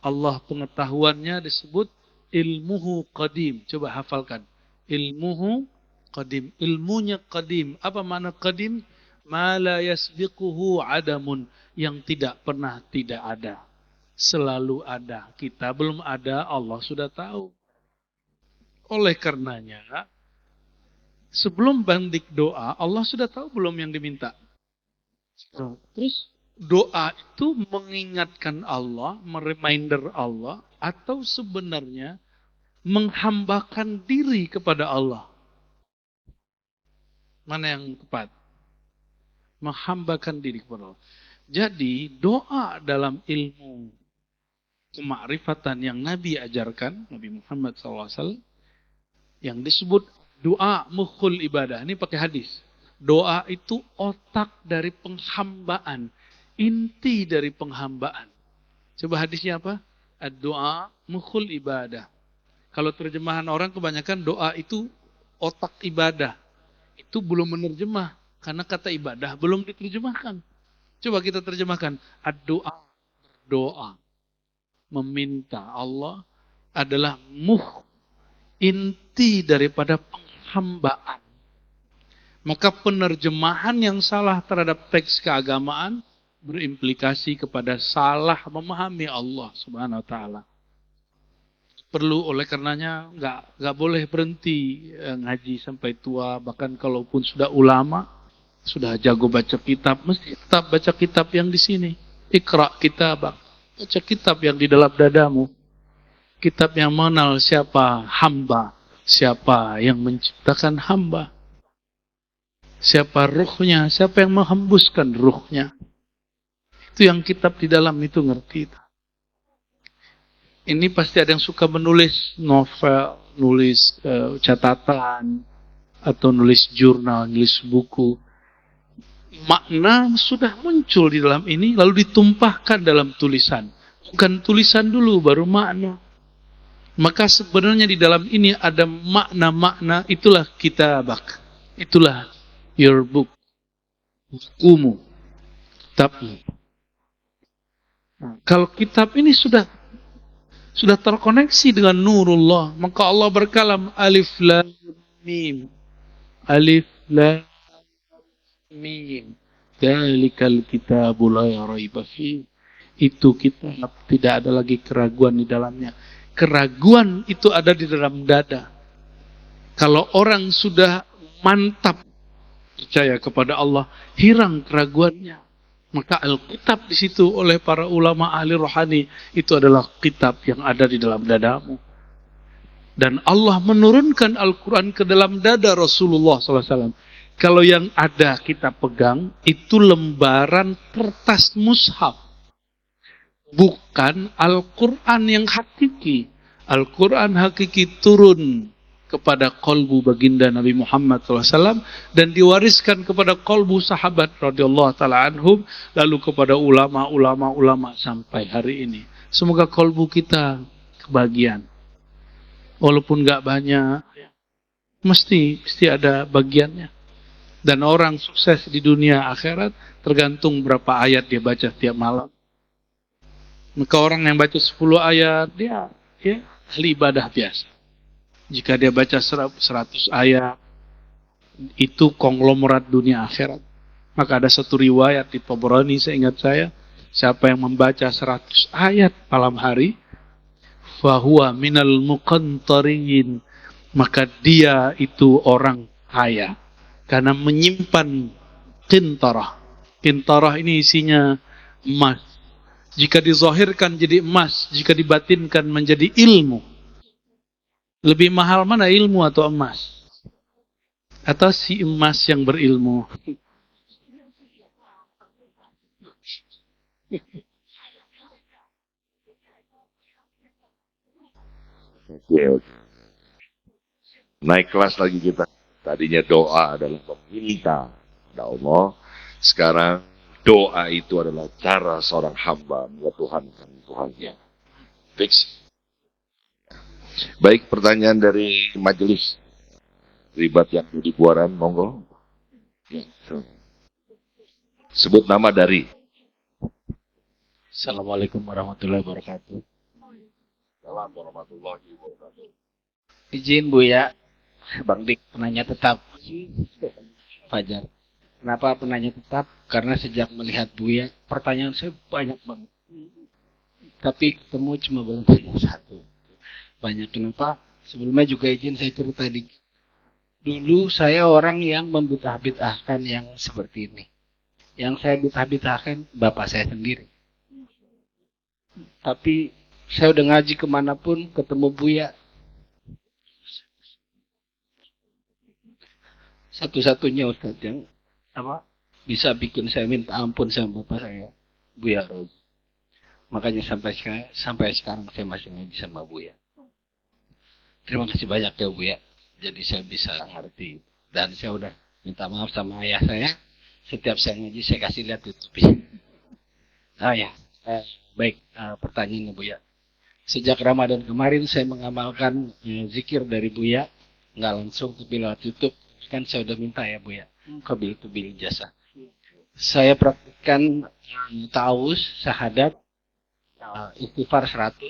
Allah pengetahuannya disebut ilmuhu qadim. Coba hafalkan. Ilmuhu qadim. Ilmunya qadim. Apa makna qadim? Ma la yasbiquhu adamun. Yang tidak pernah tidak ada. Selalu ada. Kita belum ada, Allah sudah tahu. Oleh karenanya, sebelum bandik doa, Allah sudah tahu belum yang diminta. Terus doa itu mengingatkan Allah, mereminder Allah, atau sebenarnya menghambakan diri kepada Allah. Mana yang tepat? Menghambakan diri kepada Allah. Jadi doa dalam ilmu kemakrifatan yang Nabi ajarkan, Nabi Muhammad SAW, yang disebut doa mukhul ibadah. Ini pakai hadis. Doa itu otak dari penghambaan. Inti dari penghambaan. Coba hadisnya apa? Doa mukhul ibadah. Kalau terjemahan orang kebanyakan doa itu otak ibadah. Itu belum menerjemah. Karena kata ibadah belum diterjemahkan. Coba kita terjemahkan. Ad-doa, berdoa, meminta Allah adalah inti daripada penghambaan. Maka penerjemahan yang salah terhadap teks keagamaan berimplikasi kepada salah memahami Allah Subhanahu wa taala. Perlu oleh karenanya nggak boleh berhenti ngaji sampai tua, bahkan kalaupun sudah ulama, sudah jago baca kitab, mesti tetap baca kitab yang di sini. Iqra kitabak, baca kitab yang di dalam dadamu. Kitab yang mengenal siapa hamba, siapa yang menciptakan hamba, siapa ruhnya, siapa yang menghembuskan ruhnya. Itu yang kitab di dalam itu ngerti. Ini pasti ada yang suka menulis novel, nulis catatan, atau nulis jurnal, nulis buku. Makna sudah muncul di dalam ini, lalu ditumpahkan dalam tulisan. Bukan tulisan dulu, baru makna. Maka sebenarnya di dalam ini ada makna-makna, itulah kitabak. Itulah your book. Bukumu. Kitabmu. Kalau kitab ini sudah terkoneksi dengan nurullah, maka Allah berkalam alif lam mim. Alif lam mim. Dzalikal kitabu la raiba fi. Itu kitab, tidak ada lagi keraguan di dalamnya. Keraguan itu ada di dalam dada. Kalau orang sudah mantap percaya kepada Allah, hilang keraguannya. Maka Alkitab di situ oleh para ulama ahli rohani itu adalah kitab yang ada di dalam dadamu. Dan Allah menurunkan Al-Quran ke dalam dada Rasulullah SAW. Kalau yang ada kita pegang itu lembaran kertas mushaf, bukan Al-Quran yang hakiki. Al-Quran hakiki turun kepada kolbu baginda Nabi Muhammad SAW dan diwariskan kepada kolbu sahabat radhiyallahu taala anhum, lalu kepada ulama sampai hari ini. Semoga kolbu kita kebagian, walaupun nggak banyak, mesti ada bagiannya. Dan orang sukses di dunia akhirat tergantung berapa ayat dia baca tiap malam. Maka orang yang baca 10 ayat dia ahli ibadah biasa. Jika dia baca 100 ayat, itu konglomerat dunia akhirat. Maka ada satu riwayat di Tabrani, seingat saya, siapa yang membaca 100 ayat malam hari, fahuwa minal muqantarin, maka dia itu orang kaya. Karena menyimpan kintarah. Kintarah ini isinya emas. Jika dizahirkan jadi emas, jika dibatinkan menjadi ilmu. Lebih mahal mana, ilmu atau emas? Atau si emas yang berilmu? Oke. Naik kelas lagi kita. Tadinya doa adalah meminta kepada Allah. Sekarang doa itu adalah cara seorang hamba mentuhankan Tuhannya. Fix. Baik, pertanyaan dari majelis ribat yang di Buaran, monggo. Sebut nama dari. Assalamualaikum warahmatullahi wabarakatuh. Assalamualaikum warahmatullahi wabarakatuh. Izin Bu ya, Bang Dik, penanya tetap. Fajar. Kenapa penanya tetap? Karena sejak melihat Buya, pertanyaan saya banyak banget. Tapi ketemu cuma belum satu. Banyak. Kenapa? Sebelumnya juga izin saya cerita di. Dulu saya orang yang membid'ah-bid'ahkan yang seperti ini. Yang saya bid'ah-bid'ahkan bapak saya sendiri. Tapi saya udah ngaji kemanapun ketemu Buya. Satu-satunya Ustadz yang bisa bikin saya minta ampun sama bapak saya, Buya Roz. Makanya sampai sekarang saya masih ngaji sama Buya. Terima kasih banyak ya Buya. Jadi saya bisa ngerti. Dan saya udah minta maaf sama ayah saya. Setiap saya ngaji saya kasih lihat YouTube. Baik, pertanyaannya Buya. Sejak Ramadan kemarin saya mengamalkan zikir dari Buya. Nggak langsung tapi lewat YouTube. Kan saya udah minta ya Buya. Kabil jasa. Saya praktikkan ta'awuz, syahadat, istighfar 100,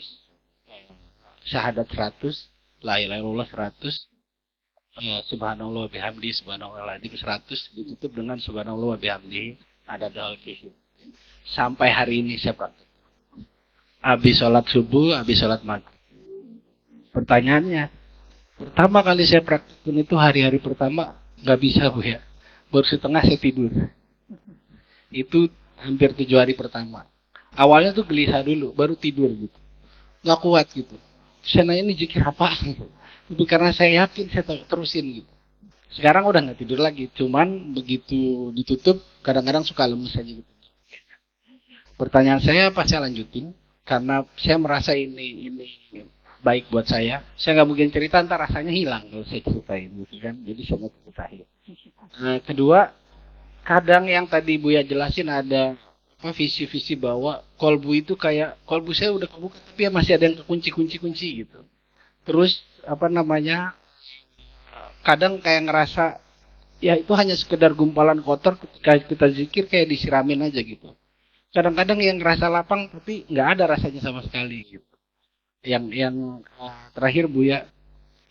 syahadat 100, la ilaha illallah 100, subhanallah bihamdi, subhanallah 100, ditutup dengan subhanallah bihamdi, ada dal kisi. Sampai hari ini saya praktik. Habis sholat subuh, habis sholat maghrib. Pertanyaannya, pertama kali saya praktikin itu hari-hari pertama nggak bisa Bu ya. Baru setengah saya tidur. Itu hampir 7 hari pertama. Awalnya tuh gelisah dulu, baru tidur gitu. Nggak kuat gitu. Saya nanya ini zikir apa? Itu karena saya yakin saya terusin gitu. Sekarang udah nggak tidur lagi. Cuman begitu ditutup, kadang-kadang suka lemes aja gitu. Pertanyaan saya apa saya lanjutin? Karena saya merasa ini baik buat saya. Saya nggak mungkin cerita, ntar rasanya hilang kalau saya ceritain gitu kan. Jadi saya mau ceritain. Kedua, kadang yang tadi Buya jelasin ada visi-visi bahwa kolbu itu kayak kolbu saya udah kebuka tapi ya masih ada yang kekunci gitu. Terus kadang kayak ngerasa ya itu hanya sekedar gumpalan kotor ketika kita zikir kayak disiramin aja gitu. Kadang-kadang yang ngerasa lapang tapi nggak ada rasanya sama sekali gitu. Yang terakhir Buya,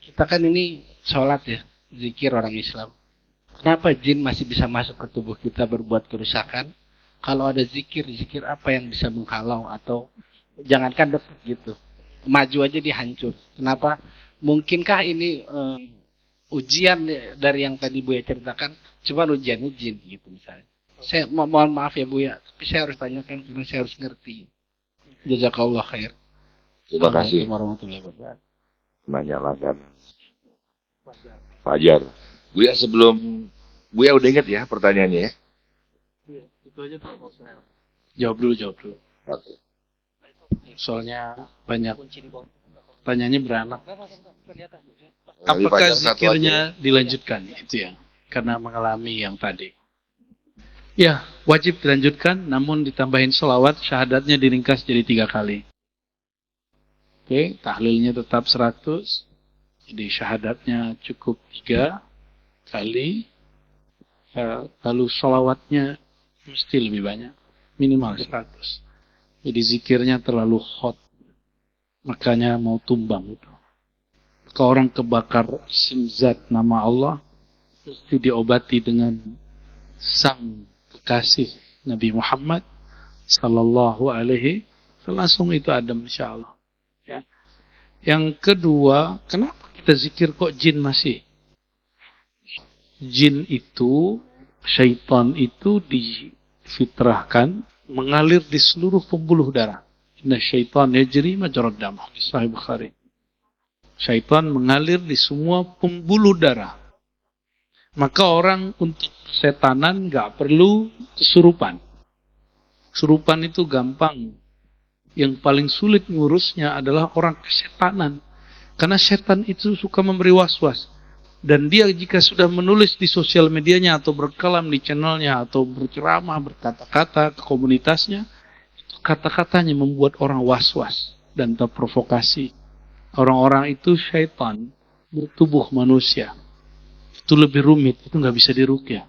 kita kan ini sholat ya, zikir orang Islam. Kenapa jin masih bisa masuk ke tubuh kita berbuat kerusakan? Kalau ada zikir apa yang bisa menghalau atau jangankan dekat gitu, maju aja dihancur. Kenapa? Mungkinkah ini ujian dari yang tadi Buya ceritakan? Cuma ujiannya jin gitu misalnya. Saya mohon maaf ya Buya, tapi saya harus tanyakan karena saya harus ngerti. Jazakallah khair. Terima kasih. Warahmatullahi wabarakatuh. Menanyakan Fajar. Buya sebelum Buya udah ingat ya pertanyaannya ya? Iya, itu aja tuh. Jawab dulu. Oke. Soalnya banyak pertanyaannya beranak. Dari Apakah Fajar satu zikirnya dilanjutkan? Itu ya, karena mengalami yang tadi. Ya, wajib dilanjutkan, namun ditambahin sholawat, syahadatnya diringkas jadi 3 kali. Oke, tahlilnya tetap 100, jadi syahadatnya cukup 3 kali, lalu sholawatnya mesti lebih banyak, minimal 100. Jadi zikirnya terlalu hot, makanya mau tumbang itu. Kalau orang kebakar isim zat nama Allah, mesti diobati dengan sang kekasih Nabi Muhammad sallallahu alaihi wasallam, langsung itu adem insyaallah. Ya. Yang kedua, kenapa kita zikir kok jin masih? Jin itu, syaitan itu difitrahkan mengalir di seluruh pembuluh darah. Inna syaitan yajri majrad dam, hadis Sahih Bukhari. Syaitan mengalir di semua pembuluh darah. Maka orang untuk kesetanan nggak perlu kesurupan. Kesurupan itu gampang. Yang paling sulit ngurusnya adalah orang kesetanan. Karena setan itu suka memberi was-was. Dan dia jika sudah menulis di sosial medianya atau berkalam di channelnya atau berceramah, berkata-kata ke komunitasnya, itu kata-katanya membuat orang was-was dan terprovokasi. Orang-orang itu syaitan bertubuh manusia. Itu lebih rumit, itu nggak bisa diruqyah.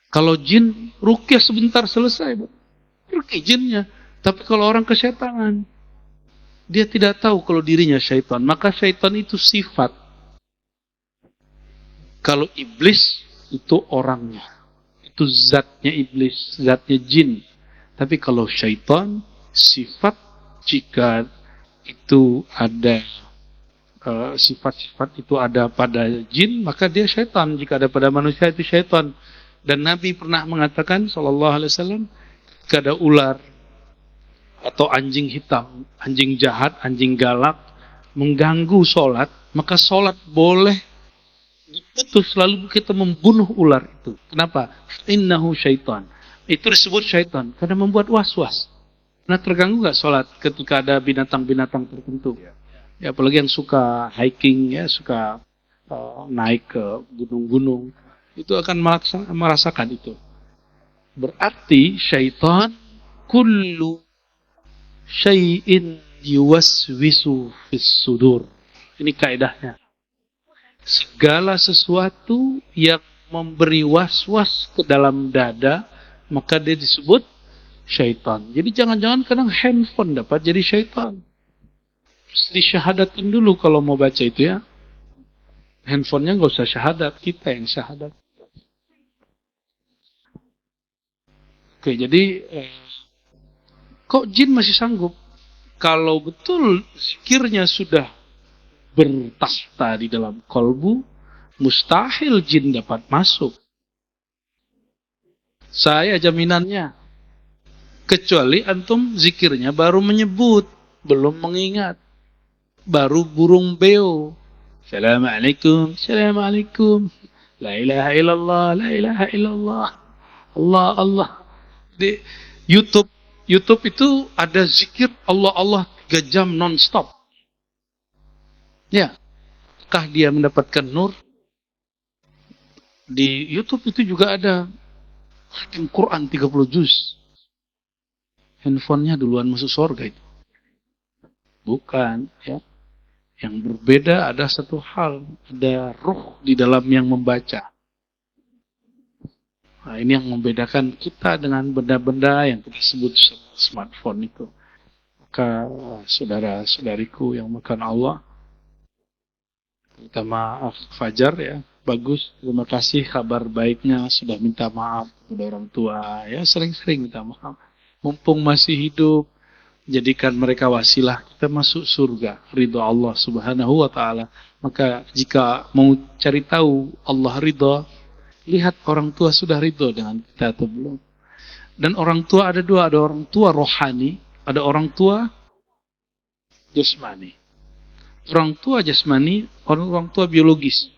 Kalau jin, ruqyah sebentar selesai. Ruqyah jinnya. Tapi kalau orang kesetanan, dia tidak tahu kalau dirinya syaitan. Maka syaitan itu sifat. Kalau iblis, itu orangnya. Itu zatnya iblis, zatnya jin. Tapi kalau syaitan, sifat jika itu ada sifat-sifat itu ada pada jin, maka dia syaitan. Jika ada pada manusia itu syaitan. Dan Nabi pernah mengatakan sallallahu alaihi wasallam, jika ada ular atau anjing hitam, anjing jahat, anjing galak mengganggu sholat, maka sholat boleh diputus lalu kita membunuh ular itu. Kenapa? Innahu syaitan. Itu disebut syaitan karena membuat was-was. Nah, terganggu nggak sholat ketika ada binatang-binatang tertentu? Ya, apalagi yang suka hiking, ya, suka naik ke gunung-gunung, itu akan merasakan itu. Berarti syaitan kullu syai'in yuwaswisu fis sudur. Ini kaidahnya. Segala sesuatu yang memberi was-was ke dalam dada, maka dia disebut syaitan. Jadi jangan-jangan kadang handphone dapat jadi syaitan. Disyahadatin dulu kalau mau baca itu ya. Handphonenya nggak usah syahadat, kita yang syahadat. Oke, jadi kok jin masih sanggup? Kalau betul zikirnya sudah bertakhta di dalam kolbu, mustahil jin dapat masuk. Saya jaminannya. Kecuali antum zikirnya baru menyebut, belum mengingat. Baru burung beo. Assalamualaikum, Assalamualaikum. La ilaha illallah, la ilaha illallah. Allah, Allah. Di YouTube itu ada zikir Allah Allah 3 jam non-stop. Ya, kah dia mendapatkan nur? Di YouTube itu juga ada khatam Quran 30 juz. Handphonenya duluan masuk surga itu. Bukan, ya. Yang berbeda ada satu hal, ada ruh di dalam yang membaca. Nah, ini yang membedakan kita dengan benda-benda yang kita sebut smartphone itu. Maka saudara-saudariku yang makan Allah, minta maaf Fajar ya, bagus, terima kasih kabar baiknya, sudah minta maaf kepada orang tua, ya sering-sering minta maaf. Mumpung masih hidup, jadikan mereka wasilah kita masuk surga, ridha Allah Subhanahu wa Ta'ala. Maka jika mau cari tahu Allah ridha, lihat orang tua sudah ridho dengan kita atau belum. Dan orang tua ada dua, ada orang tua rohani, ada orang tua jasmani. Orang tua jasmani, orang tua biologis.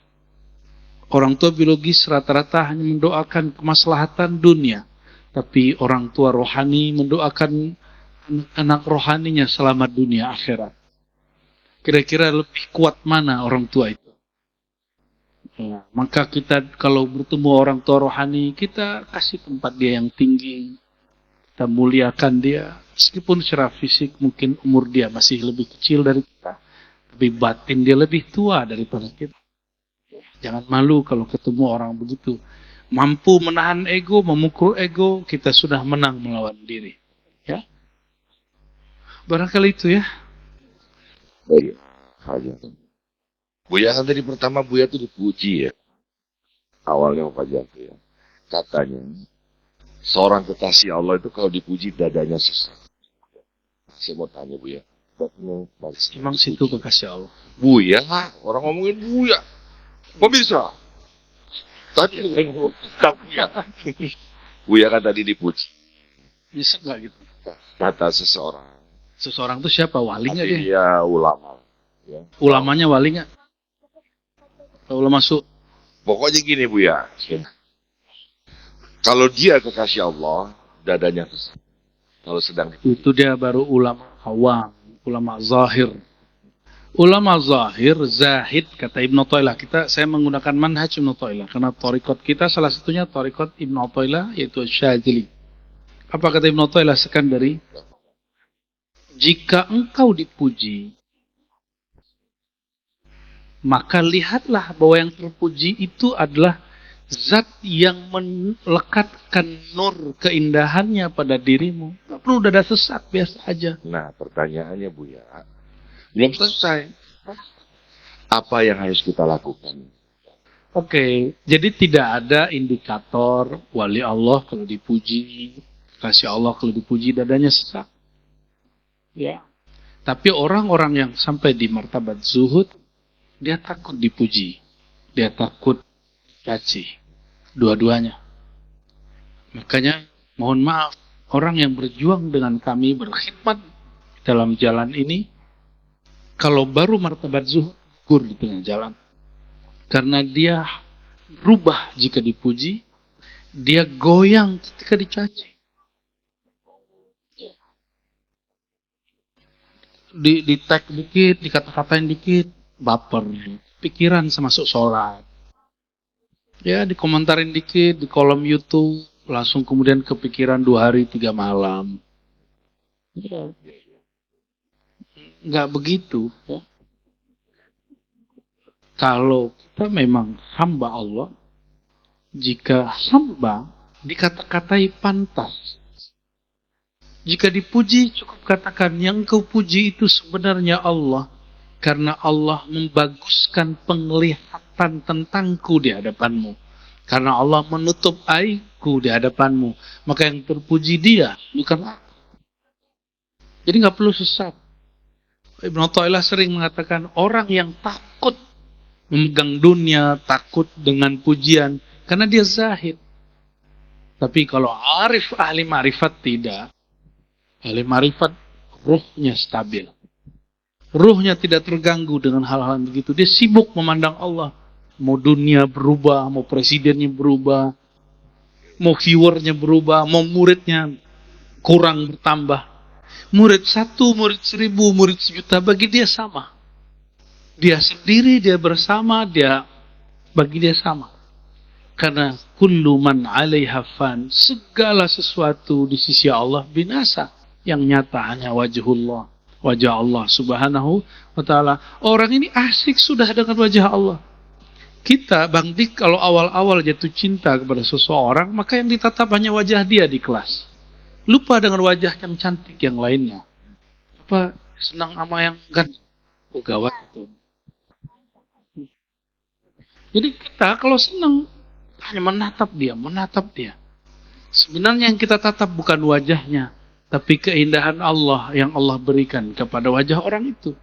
Orang tua biologis rata-rata hanya mendoakan kemaslahatan dunia. Tapi orang tua rohani mendoakan anak rohaninya selamat dunia akhirat. Kira-kira lebih kuat mana orang tua itu? Ya, maka kita kalau bertemu orang tua rohani, kita kasih tempat dia yang tinggi. Kita muliakan dia. Meskipun secara fisik mungkin umur dia masih lebih kecil dari kita. Tapi batin dia lebih tua daripada kita. Jangan malu kalau ketemu orang begitu. Mampu menahan ego, memukul ego, kita sudah menang melawan diri. Ya, barangkali itu ya. Baik, Fajar. Buya kan tadi pertama Buya itu dipuji ya. Awalnya Fajar ya. Katanya, seorang kekasih Allah itu kalau dipuji dadanya sesak. Saya mau tanya Buya. Emang situ kekasih Allah. Buya, orang ngomongin Buya. Kok bisa? Tadi yang ngomong Buya. Buya kan tadi dipuji. Nyesek gak gitu? Kata seseorang. Seseorang itu siapa? Wali nggak dia? Dia ulama. Ya. Ulamanya wali nggak? Ulama masuk. Pokoknya gini Buya. Kalau dia kekasih Allah, dadanya sesak. Kalau sedang itu dia baru ulama awam, ulama zahir. Ulama zahir, zahid, kata Ibn Athaillah. Saya menggunakan manhaj Ibn Athaillah. Karena tarikot kita salah satunya tarikot Ibn Athaillah, yaitu Syadzili. Apa kata Ibn Athaillah Sekandari? Jika engkau dipuji, maka lihatlah bahwa yang terpuji itu adalah zat yang melekatkan nur keindahannya pada dirimu. Tidak perlu dada sesak, biasa aja. Nah, pertanyaannya Buya, belum selesai. Apa yang harus kita lakukan? Oke, jadi tidak ada indikator wali Allah kalau dipuji, kasih Allah kalau dipuji dadanya sesak. Ya. Tapi orang-orang yang sampai di martabat zuhud, dia takut dipuji, dia takut caci, dua-duanya. Makanya mohon maaf, orang yang berjuang dengan kami, berkhidmat dalam jalan ini, kalau baru martabat zuhud, gugur di tengah jalan. Karena dia rubah jika dipuji, dia goyang ketika dicaci. Di tag dikit, dikata-katain dikit, baper, pikiran semasuk sholat. Ya, dikomentarin dikit di kolom YouTube, langsung kemudian kepikiran 2 hari 3 malam. Ya. Nggak begitu. Ya. Kalau kita memang hamba Allah, Jika hamba dikata-katai pantas, jika dipuji cukup katakan yang kau puji itu sebenarnya Allah, karena Allah membaguskan penglihatan tentangku di hadapanmu, karena Allah menutup aibku di hadapanmu, maka yang terpuji dia, bukan aku. Jadi nggak perlu sesat. Ibnu Athaillah sering mengatakan orang yang takut memegang dunia, takut dengan pujian, karena dia zahid. Tapi kalau arif, ahli ma'rifat tidak. Ahli ma'rifat ruhnya stabil. Ruhnya tidak terganggu dengan hal-hal begitu. Dia sibuk memandang Allah. Mau dunia berubah, mau presidennya berubah, mau viewernya berubah, mau muridnya kurang bertambah. Murid 1, murid 1000, murid 1.000.000, bagi dia sama. Dia sendiri, dia bersama, bagi dia sama. Karena kullu man 'alaiha fan, segala sesuatu di sisi Allah binasa. Yang nyata hanya wajhullah, wajah Allah subhanahu wa ta'ala. Orang ini asik sudah dengan wajah Allah. Kita, Bang Dik, kalau awal-awal jatuh cinta kepada seseorang, maka yang ditatap hanya wajah dia di kelas. Lupa dengan wajah yang cantik yang lainnya. Apa senang sama yang ganteng? Oh, gawat itu. Jadi kita kalau senang hanya menatap dia. Sebenarnya yang kita tatap bukan wajahnya, tapi keindahan Allah yang Allah berikan kepada wajah orang itu.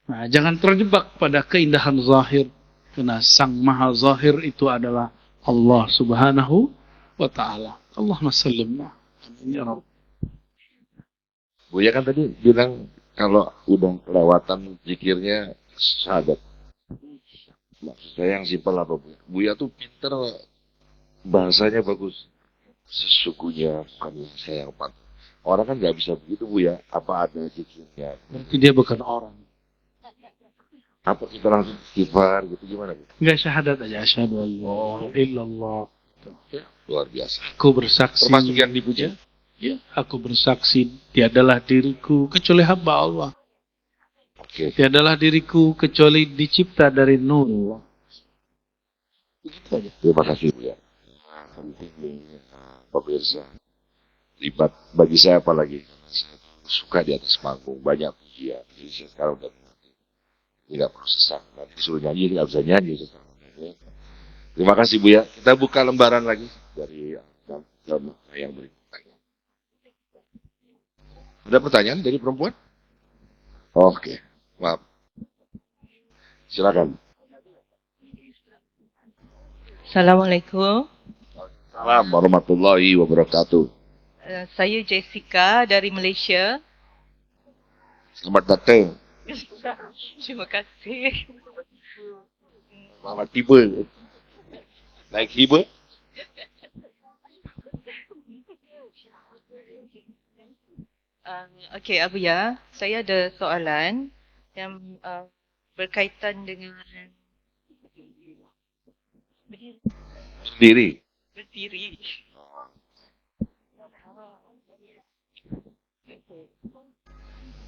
Nah, jangan terjebak pada keindahan zahir, karena sang maha zahir itu adalah Allah subhanahu wa ta'ala. Allahumma sallim. Amin ya Rabb. Buya kan tadi bilang kalau udah kelewatan zikirnya syahadat. Maksud saya yang simpel apa, Bu? Buya tuh pinter, bahasanya bagus. Sesungguhnya bukan saya yang pantas. Orang kan nggak bisa begitu, Buya. Apa ada zikirnya? Berarti dia bukan orang. Apa kita langsung istighfar gitu, gimana, Bu? Enggak, syahadat aja. Asyhadu an la ilaha illallah. Luar biasa. Aku bersaksi. Termasuk yang dipuji? Ya, aku bersaksi tiadalah diriku kecuali hamba Allah. Oke. Tiadalah diriku kecuali dicipta dari nur. Begitu aja. Terima kasih, Bu ya. Pemirsa, libat bagi saya apalagi. Saya suka di atas panggung, banyak pujian. Jadi saya sekarang udah tidak perlu sesak. Nanti disuruh nyanyi, nggak bisa nyanyi. Terima kasih, Bu ya. Kita buka lembaran lagi dari yang berikutnya. Ada pertanyaan dari perempuan? Oke, maaf. Silakan. Assalamualaikum. Assalamualaikum warahmatullahi wabarakatuh. Saya Jessica dari Malaysia. Selamat datang. Terima kasih. Selamat tiba. Naik hiba. Okey, Abu ya. Saya ada soalan yang berkaitan dengan Berdiri. berdiri.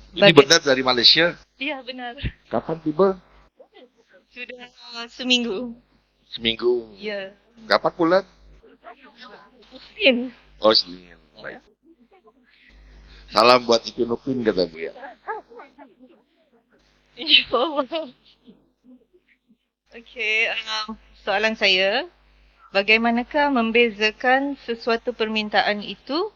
Ini benar dari Malaysia. Ya, benar. Kapan tiba? Sudah seminggu. Seminggu. Ya. Kapan pulang? Muslim. Oh, Senin. Baik. Salam buat Ibu Nupin, kata Bu ya. InsyaAllah. Okey, soalan saya. Bagaimanakah membezakan sesuatu permintaan itu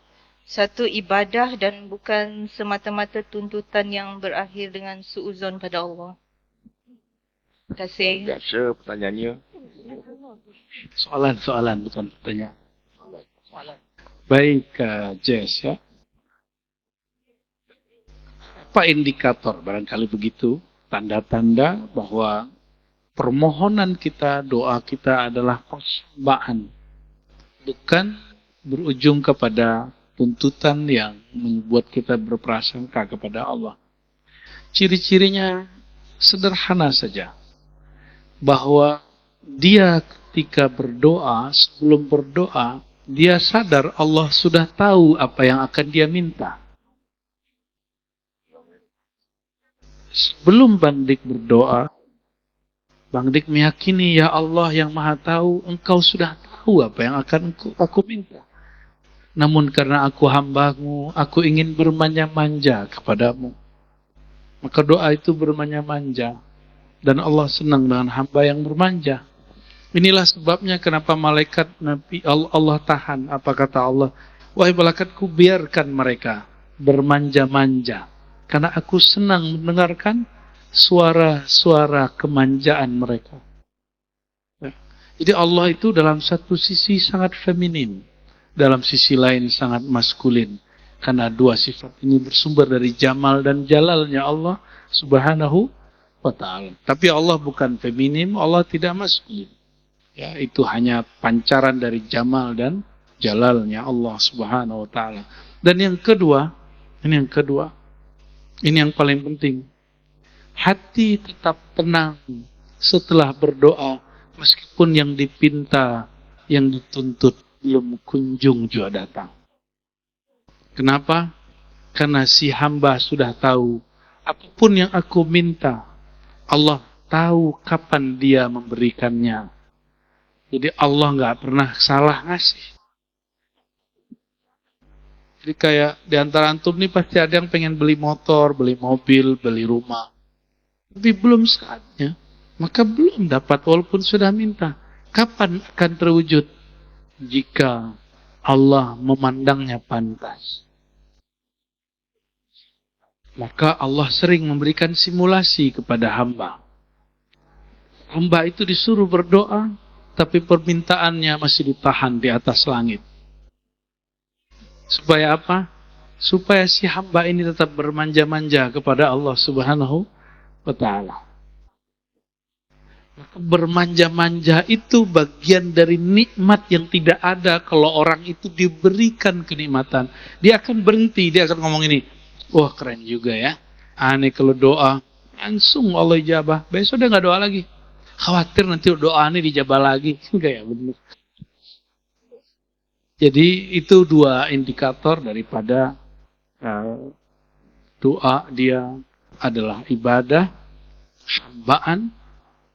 satu ibadah dan bukan semata-mata tuntutan yang berakhir dengan suuzon pada Allah? Terima kasih. Biasa pertanyaannya. Soalan bukan pertanyaan. Baik, Jess ya. Apa indikator barangkali begitu, tanda-tanda bahwa permohonan kita, doa kita adalah persembahan, bukan berujung kepada tuntutan yang membuat kita berprasangka kepada Allah. Ciri-cirinya sederhana saja, bahwa dia ketika berdoa, sebelum berdoa, dia sadar Allah sudah tahu apa yang akan dia minta. Sebelum Bang Dik berdoa, Bang Dik meyakini, ya Allah yang Maha Tahu, Engkau sudah tahu apa yang akan aku minta. Namun karena aku hamba-Mu, aku ingin bermanja-manja kepadamu. Maka doa itu bermanja-manja. Dan Allah senang dengan hamba yang bermanja. Inilah sebabnya kenapa malaikat Nabi Allah tahan. Apa kata Allah? Wahai malaikatku, biarkan mereka bermanja-manja. Karena aku senang mendengarkan suara-suara kemanjaan mereka. Jadi Allah itu dalam satu sisi sangat feminin, dalam sisi lain sangat maskulin. Karena dua sifat ini bersumber dari jamal dan jalalnya Allah Subhanahu wa ta'ala. Tapi Allah bukan feminim, Allah tidak maskulin. Ya, itu hanya pancaran dari jamal dan jalalnya Allah Subhanahu wa ta'ala. Dan yang kedua, ini yang paling penting. Hati tetap tenang setelah berdoa, meskipun yang dipinta, yang dituntut belum kunjung juga datang. Kenapa? Karena si hamba sudah tahu, apapun yang aku minta, Allah tahu kapan dia memberikannya. Jadi Allah nggak pernah salah ngasih. Jadi kayak di antara antum nih pasti ada yang pengen beli motor, beli mobil, beli rumah. Tapi belum saatnya, maka belum dapat walaupun sudah minta. Kapan akan terwujud? Jika Allah memandangnya pantas. Maka Allah sering memberikan simulasi kepada hamba. Hamba itu disuruh berdoa, tapi permintaannya masih ditahan di atas langit. Supaya apa? Supaya si hamba ini tetap bermanja-manja kepada Allah Subhanahu wa ta'ala. Maka bermanja-manja itu bagian dari nikmat yang tidak ada kalau orang itu diberikan kenikmatan. Dia akan berhenti, dia akan ngomong ini, wah keren juga ya. Aneh kalau doa, langsung Allah ijabah. Besok dia nggak doa lagi. Khawatir nanti doa ini dijabah lagi. Enggak ya, benar. Jadi itu dua indikator daripada doa dia adalah ibadah, hambaan,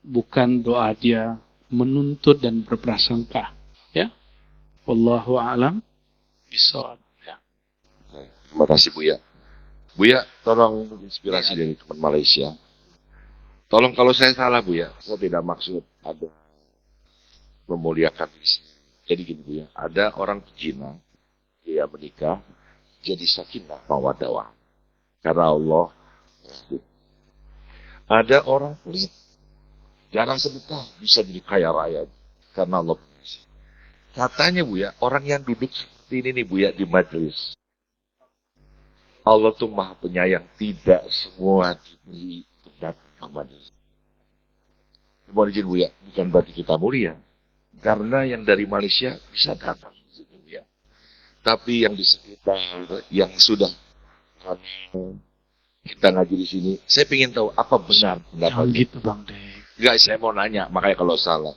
bukan doa dia menuntut dan berprasangka. Ya, wallahu a'lam bishawab. Ya. Terima kasih Buya. Buya, tolong inspirasi dari teman Malaysia. Tolong kalau saya salah Buya, saya tidak maksud ada memuliakan diri. Jadi gini Buya, ada orang pezina, dia menikah, jadi sakinah mawaddah. Karena Allah. Ada orang pelit, jarang sedekah, bisa jadi kaya raya karena Allah. Katanya Buya, orang yang duduk seperti ini nih Buya di majelis, Allah tuh maha penyayang, tidak semua diberi datang ke majelis. Mohon izin Buya, bukan berarti kita mulia, karena yang dari Malaysia bisa datang di sini Buya. Tapi yang di sekitar, yang sudah kita ngaji di sini, saya ingin tahu apa benar pendapatnya. Gitu Bang Dik. Enggak, saya mau nanya, makanya kalau salah.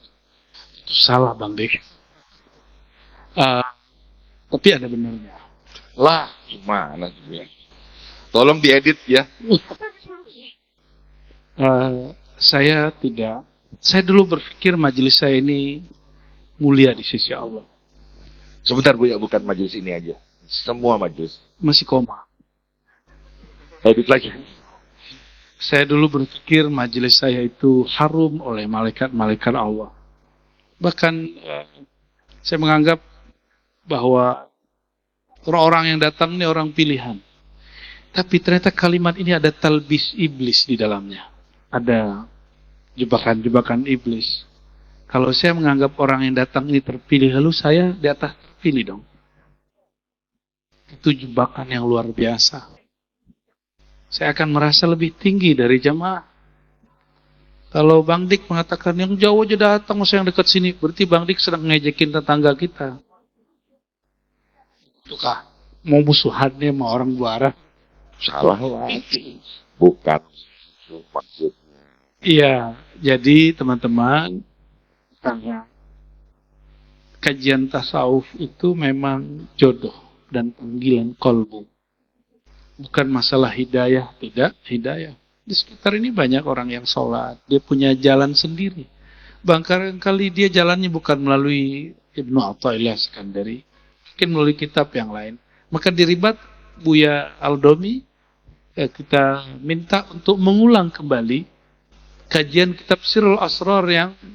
Itu salah Bang Dik. Tapi ada benarnya. Lah, gimana sih ya? Tolong diedit ya. Saya dulu berpikir majelis saya ini mulia di sisi Allah. Sebentar Bu ya, bukan majelis ini aja. Semua majelis. Masih koma. Edit lagi. Saya dulu berpikir majelis saya itu harum oleh malaikat-malaikat Allah. Bahkan saya menganggap bahwa orang-orang yang datang ini orang pilihan. Tapi ternyata kalimat ini ada talbis iblis di dalamnya. Ada jebakan-jebakan iblis. Kalau saya menganggap orang yang datang ini terpilih, lalu saya di atas terpilih dong. Itu jebakan yang luar biasa. Saya akan merasa lebih tinggi dari jamaah. Kalau Bang Dik mengatakan yang jauh aja datang, masa yang dekat sini, berarti Bang Dik sedang ngejekin tetangga kita. Itukah mau musuhannya sama orang Buara? Salah lagi. Bukan maksudnya. Iya, jadi teman-teman, kajian tasawuf itu memang jodoh dan panggilan kolbu. Bukan masalah hidayah, tidak hidayah. Di sekitar ini banyak orang yang sholat, dia punya jalan sendiri. Barangkali dia jalannya bukan melalui Ibnu Athaillah Iskandari, mungkin melalui kitab yang lain. Maka di Ribat Buya Aldomi, kita minta untuk mengulang kembali kajian kitab Sirrul Asrar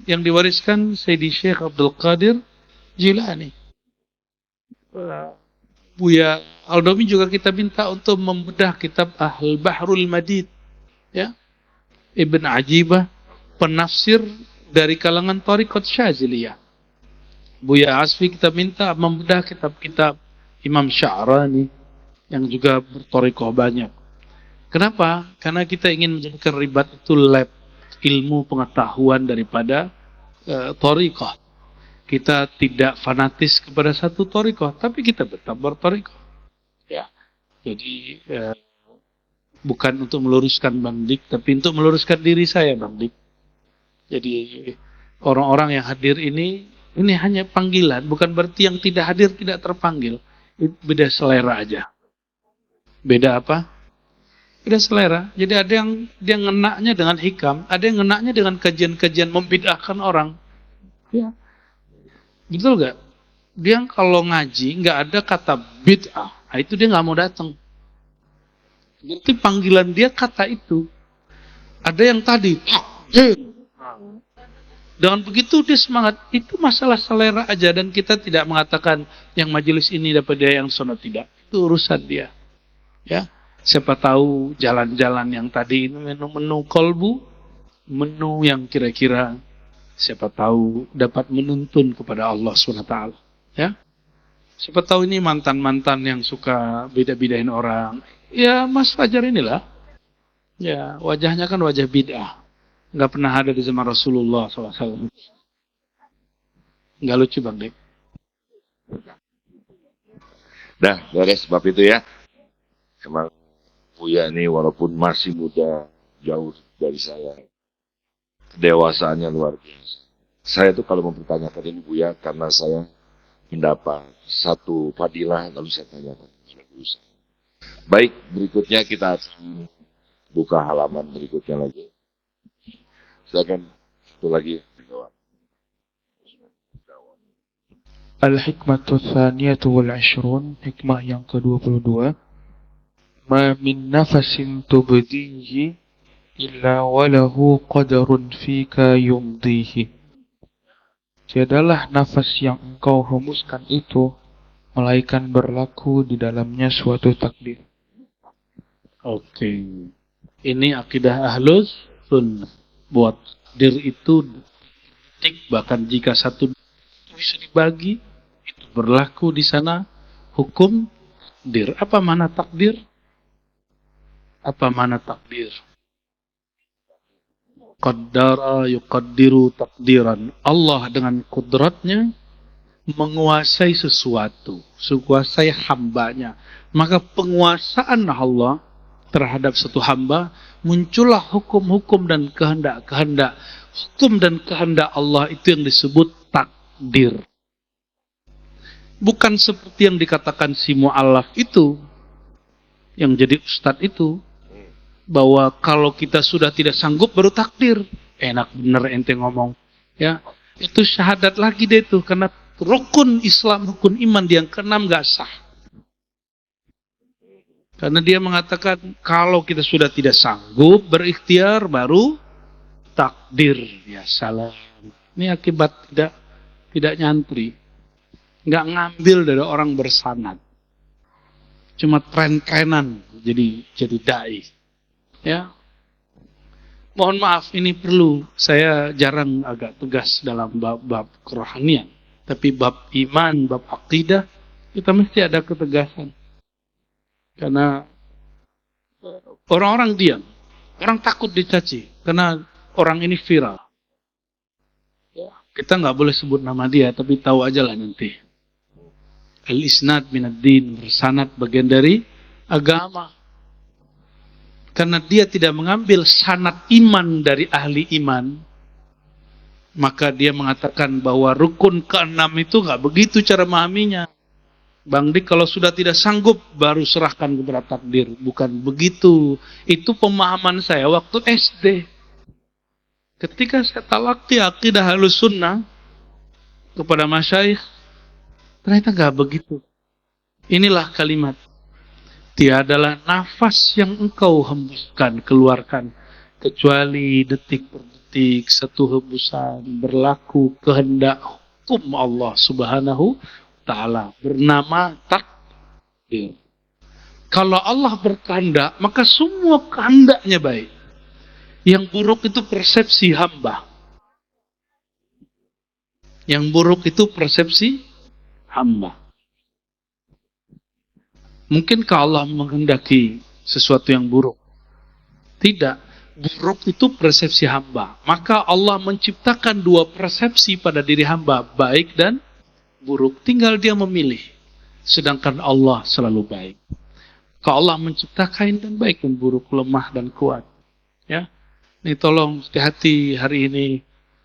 yang diwariskan Sayyidi Syekh Abdul Qadir Jilani. Buya Aldomi juga kita minta untuk membedah kitab Ahl Bahrul Madid, ya, Ibn Ajibah, penafsir dari kalangan Thariqat Syaziliyah. Buya Asfi kita minta membedah kitab-kitab Imam Sya'rani yang juga berthariqah banyak. Kenapa? Karena kita ingin menjadikan Ribat itu lab ilmu pengetahuan daripada thariqah. Kita tidak fanatis kepada satu thariqah, tapi kita tetap berthariqah. Ya. Jadi bukan untuk meluruskan Bang Dik, tapi untuk meluruskan diri saya, Bang Dik. Jadi orang-orang yang hadir ini hanya panggilan, bukan berarti yang tidak hadir tidak terpanggil. Beda selera aja. Beda apa? Beda selera. Jadi ada yang dia ngenaknya dengan hikam, ada yang ngenaknya dengan kajian-kajian membid'ahkan orang. Ya. Betul gak? Dia kalau ngaji nggak ada kata bid'ah, itu dia nggak mau datang. Berarti panggilan dia kata itu. Ada yang tadi dengan begitu dia semangat. Itu masalah selera aja, dan kita tidak mengatakan yang majelis ini dapat dia yang sono tidak. Itu urusan dia. Ya, siapa tahu jalan-jalan yang tadi ini menu kolbu, menu yang kira-kira siapa tahu dapat menuntun kepada Allah SWT. Ya, siapa tahu ini mantan-mantan yang suka beda-bedain orang. Ya, Mas Fajar inilah. Ya, wajahnya kan wajah bid'ah. Nggak pernah ada di zaman Rasulullah SAW. Nggak lucu, Bang Dek. Nah, beres bab itu ya. Emang Buya ini walaupun masih muda, jauh dari saya, kedewasaannya luar biasa. Saya tuh kalau mempertanyakan ini Buya, karena saya mendapat satu fadilah, lalu saya tanyakan. Baik, berikutnya kita akan buka halaman berikutnya lagi. Silakan satu lagi. Al-Hikmatu Tsaniyatu wal 'Ishrun, hikmah yang ke-22. Ma min nafasin tubdihi illa walahu qadarun fika yumdihi. Tiadalah nafas yang engkau hembuskan itu melainkan berlaku di dalamnya suatu takdir. Oke. Ini akidah Ahlus Sunnah. Buat takdir itu detik, bahkan jika satu bisa dibagi, itu berlaku di sana hukum takdir. Apa mana takdir? Apa mana takdir? Qaddara yuqaddiru takdiran. Allah dengan kudratnya menguasai sesuatu, menguasai hambanya. Maka penguasaan Allah terhadap satu hamba, muncullah hukum-hukum dan kehendak-kehendak. Hukum dan kehendak Allah itu yang disebut takdir. Bukan seperti yang dikatakan si mu'allaf itu, yang jadi ustadz itu, bahwa kalau kita sudah tidak sanggup baru takdir. Enak bener ente ngomong. Ya, itu syahadat lagi deh itu, karena rukun Islam, rukun iman yang keenam gak sah. Karena dia mengatakan kalau kita sudah tidak sanggup berikhtiar baru takdir. Ya salam. Ini akibat tidak nyantri. Nggak ngambil dari orang bersanad. Cuma tren-trenan jadi dai. Ya. Mohon maaf, ini perlu, saya jarang agak tegas dalam bab kerohanian. Tapi bab iman, bab akidah, kita mesti ada ketegasan. Karena orang-orang diam. Orang takut dicaci. Karena orang ini viral. Ya. Kita nggak boleh sebut nama dia, tapi tahu aja lah nanti. Al-isnad minad din, bersanad bagian dari agama. Karena dia tidak mengambil sanad iman dari ahli iman, maka dia mengatakan bahwa rukun keenam itu nggak begitu cara memahaminya. Bang Dik, kalau sudah tidak sanggup baru serahkan kepada takdir. Bukan begitu. Itu pemahaman saya waktu SD. Ketika saya talaqi akidah Ahlus Sunnah kepada masyayikh, ternyata nggak begitu. Inilah kalimat. Tiadalah nafas yang engkau hembuskan, keluarkan, kecuali detik per detik satu hembusan berlaku kehendak hukum Allah Subhanahu Ta'ala bernama takdir. Kalau Allah berkehendak, maka semua kehendaknya baik. Yang buruk itu persepsi hamba. Yang buruk itu persepsi hamba. Mungkinkah Allah menghendaki sesuatu yang buruk? Tidak. Buruk itu persepsi hamba. Maka Allah menciptakan dua persepsi pada diri hamba, baik dan buruk. Tinggal dia memilih. Sedangkan Allah selalu baik. Kalau Allah menciptakan dan baik dan buruk, lemah dan kuat. Ya, ini tolong hati-hati hari ini.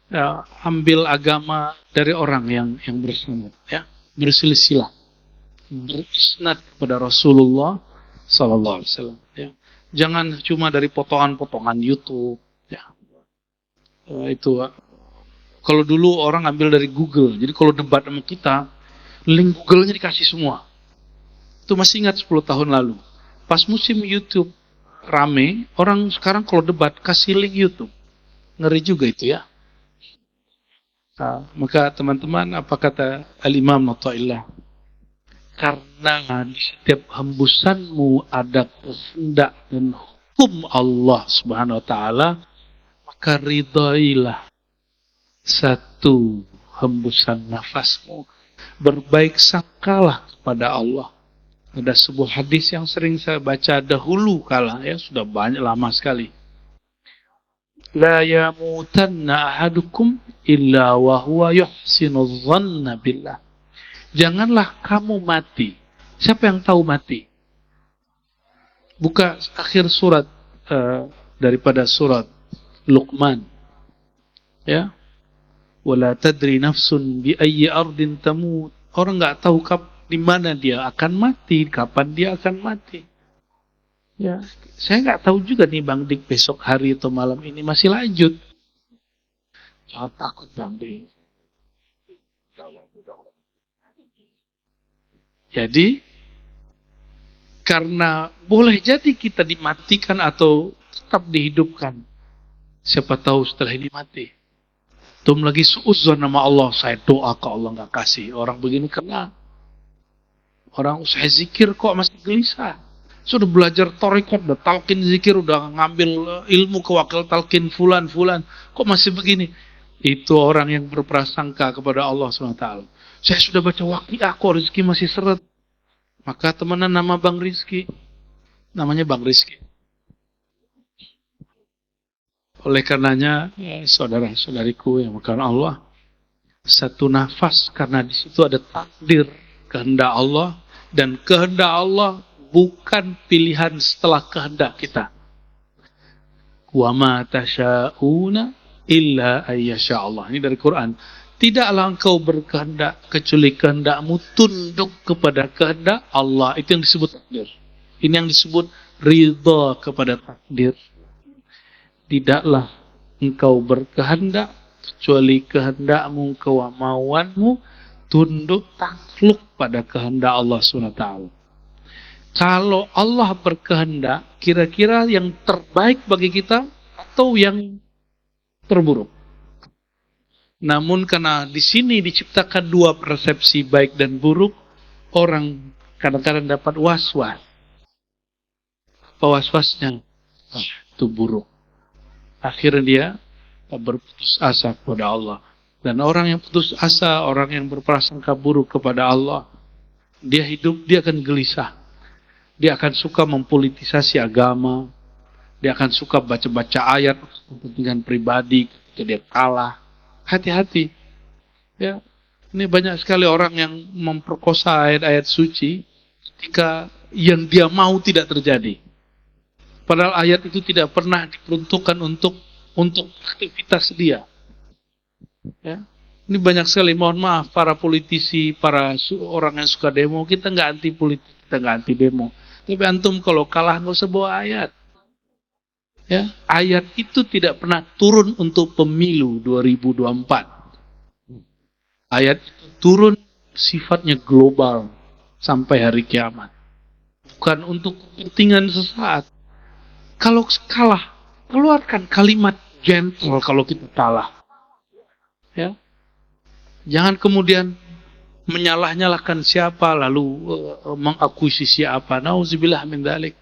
Ya, ambil agama dari orang yang bersanad, ya, bersilsilah, berisnad kepada Rasulullah Sallallahu Alaihi Wasallam. Ya. Jangan cuma dari potongan-potongan YouTube. Ya. Itu. Kalau dulu orang ambil dari Google, jadi kalau debat sama kita, link Google-nya dikasih semua. Itu masih ingat 10 tahun lalu. Pas musim YouTube rame, orang sekarang kalau debat kasih link YouTube. Ngeri juga itu ya. Nah, maka teman-teman, apa kata Al-Imam Natta'illah? Karena di setiap hembusanmu ada kehendak dan hukum Allah Subhanahu wa Ta'ala, maka ridailah satu hembusan nafasmu. Berbaik sangkalah kepada Allah. Ada sebuah hadis yang sering saya baca dahulu kala, ya sudah banyak lama sekali. La yamutanna ahadukum illa wa huwa yuhsinu dhanna billah. Janganlah kamu mati. Siapa yang tahu mati? Buka akhir surat daripada surat Luqman. Ya. Wala tadri nafsun bi ayyi ardin tamut. Orang enggak tahu di mana dia akan mati, kapan dia akan mati. Ya, saya nggak tahu juga nih Bang Dik besok hari atau malam ini masih lanjut. Jangan takut Bang Dik. Jadi, karena boleh jadi kita dimatikan atau tetap dihidupkan. Siapa tahu setelah ini mati. Tum lagi suudzon nama Allah, saya doa ke Allah nggak kasih. Orang begini kena. Orang usaha zikir kok masih gelisah. Sudah belajar tarekat, udah talqin zikir, udah ngambil ilmu kewakil talqin fulan. Kok masih begini? Itu orang yang berprasangka kepada Allah SWT. Saya sudah baca waqiah kok rezeki masih seret. Maka temenan nama Bang Rizki. Namanya Bang Rizki. Oleh karenanya, saudara-saudariku yang makan Allah, satu nafas karena di situ ada takdir kehendak Allah, dan kehendak Allah bukan pilihan setelah kehendak kita. Wa ma tasya'una illa ayyasha Allah. Ini dari Quran. Tidaklah engkau berkehendak kecuali kehendakmu tunduk kepada kehendak Allah. Itu yang disebut takdir. Ini yang disebut ridha kepada takdir. Tidaklah engkau berkehendak kecuali kehendakmu, kemauanmu tunduk takluk pada kehendak Allah SWT. Kalau Allah berkehendak, kira-kira yang terbaik bagi kita atau yang terburuk? Namun karena di sini diciptakan dua persepsi baik dan buruk, orang kadang-kadang dapat was-was. Apa was-wasnya? Itu buruk. Akhirnya dia berputus asa kepada Allah. Dan orang yang putus asa, orang yang berprasangka buruk kepada Allah, dia hidup, dia akan gelisah. Dia akan suka mempolitisasi agama. Dia akan suka baca-baca ayat untuk kepentingan pribadi ketika dia kalah. Hati-hati. Ya, ini banyak sekali orang yang memperkosa ayat-ayat suci ketika yang dia mau tidak terjadi. Padahal ayat itu tidak pernah diperuntukkan untuk aktivitas dia. Ya. Ini banyak sekali, mohon maaf, para politisi, orang yang suka demo, kita nggak anti politik, kita nggak anti demo. Tapi antum kalau kalah nggak usah bawa ayat. Ya, ayat itu tidak pernah turun untuk pemilu 2024. Ayat itu turun sifatnya global sampai hari kiamat. Bukan untuk kepentingan sesaat. Kalau kalah, keluarkan kalimat gentle kalau kita kalah. Ya. Jangan kemudian menyalah-nyalahkan siapa lalu mengakuisisi apa. Nauzubillah min dzalik.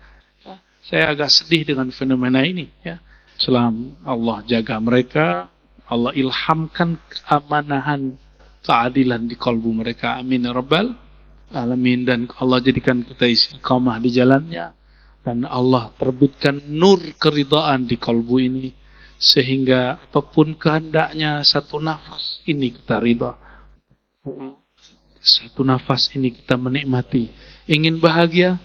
Saya agak sedih dengan fenomena ini, ya. Selama Allah jaga mereka, Allah ilhamkan keamanahan, keadilan di kalbu mereka. Amin ya rabbal alamin. Dan Allah jadikan kita istiqamah di jalannya, dan Allah terbitkan nur keridhaan di kalbu ini, sehingga apapun kehendaknya, satu nafas ini kita ridha. Satu nafas ini kita menikmati. Ingin bahagia?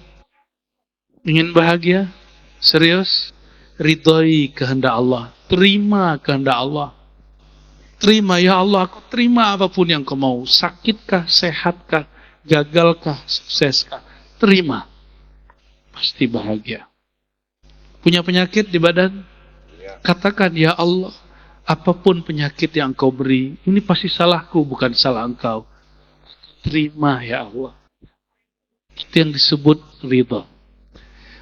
Ingin bahagia? Serius? Ridhoi kehendak Allah. Terima kehendak Allah. Terima, ya Allah, aku terima apapun yang kau mau. Sakitkah, sehatkah, gagalkah, sukseskah? Terima. Pasti bahagia. Punya penyakit di badan? Katakan, ya Allah, apapun penyakit yang kau beri, ini pasti salahku, bukan salah engkau. Terima, ya Allah. Itu yang disebut ridha.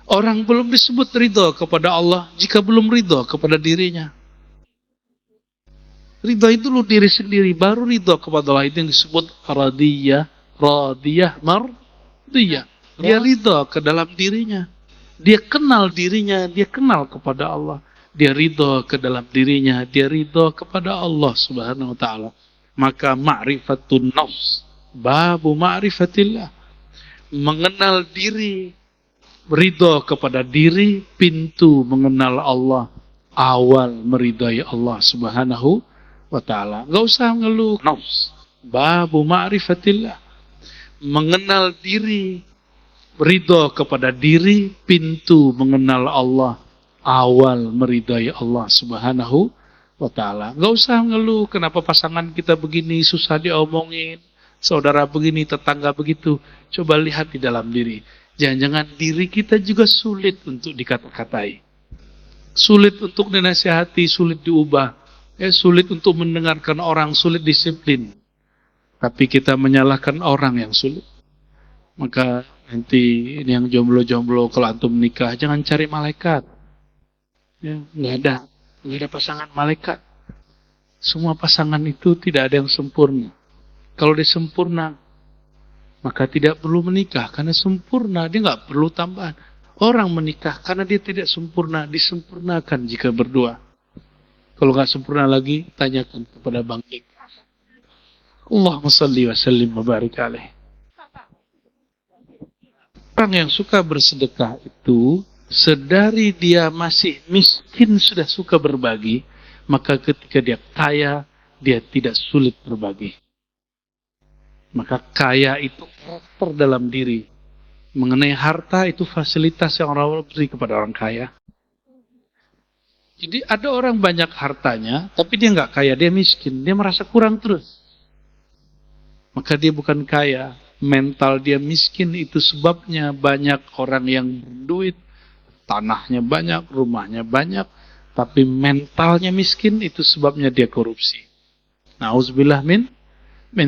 Orang belum disebut ridha kepada Allah jika belum ridha kepada dirinya. Ridha itu dulu diri sendiri, baru ridha kepada Allah. Itu yang disebut radiyah, mardiyah. Dia ridha ke dalam dirinya. Dia kenal dirinya, dia kenal kepada Allah. Dia ridha ke dalam dirinya, dia ridha kepada Allah Subhanahu wa taala. Maka ma'rifatun nafs, babu ma'rifatillah. Mengenal diri, ridha kepada diri, pintu mengenal Allah, awal meridai Allah Subhanahu wa taala. Enggak usah ngeluh. Nafs, babu ma'rifatillah. Mengenal diri, ridha kepada diri, pintu mengenal Allah, awal meridai Allah Subhanahu wa taala. Enggak usah ngeluh kenapa pasangan kita begini, susah diomongin, saudara begini, tetangga begitu. Coba lihat di dalam diri. Jangan-jangan diri kita juga sulit untuk dikata-katai. Sulit untuk dinasihati, sulit diubah. Sulit untuk mendengarkan orang, sulit disiplin. Tapi kita menyalahkan orang yang sulit. Maka nanti ini yang jomblo-jomblo, kalau antum nikah, jangan cari malaikat. Ya, nggak ada pasangan malaikat. Semua pasangan itu tidak ada yang sempurna. Kalau dia sempurna, maka tidak perlu menikah karena sempurna, dia nggak perlu tambahan. Orang menikah karena dia tidak sempurna, disempurnakan jika berdua. Kalau nggak sempurna lagi, tanyakan kepada Bang Ik. Allahumma salli wa sallim wa barik alaih. Orang yang suka bersedekah itu, sedari dia masih miskin sudah suka berbagi, maka ketika dia kaya, dia tidak sulit berbagi. Maka kaya itu karakter dalam diri. Mengenai harta itu fasilitas yang orang beri kepada orang kaya. Jadi ada orang banyak hartanya, tapi dia nggak kaya, dia miskin, dia merasa kurang terus. Maka dia bukan kaya. Mental dia miskin, itu sebabnya banyak orang yang berduit, tanahnya banyak, rumahnya banyak, tapi mentalnya miskin, itu sebabnya dia korupsi. Nauzubillah min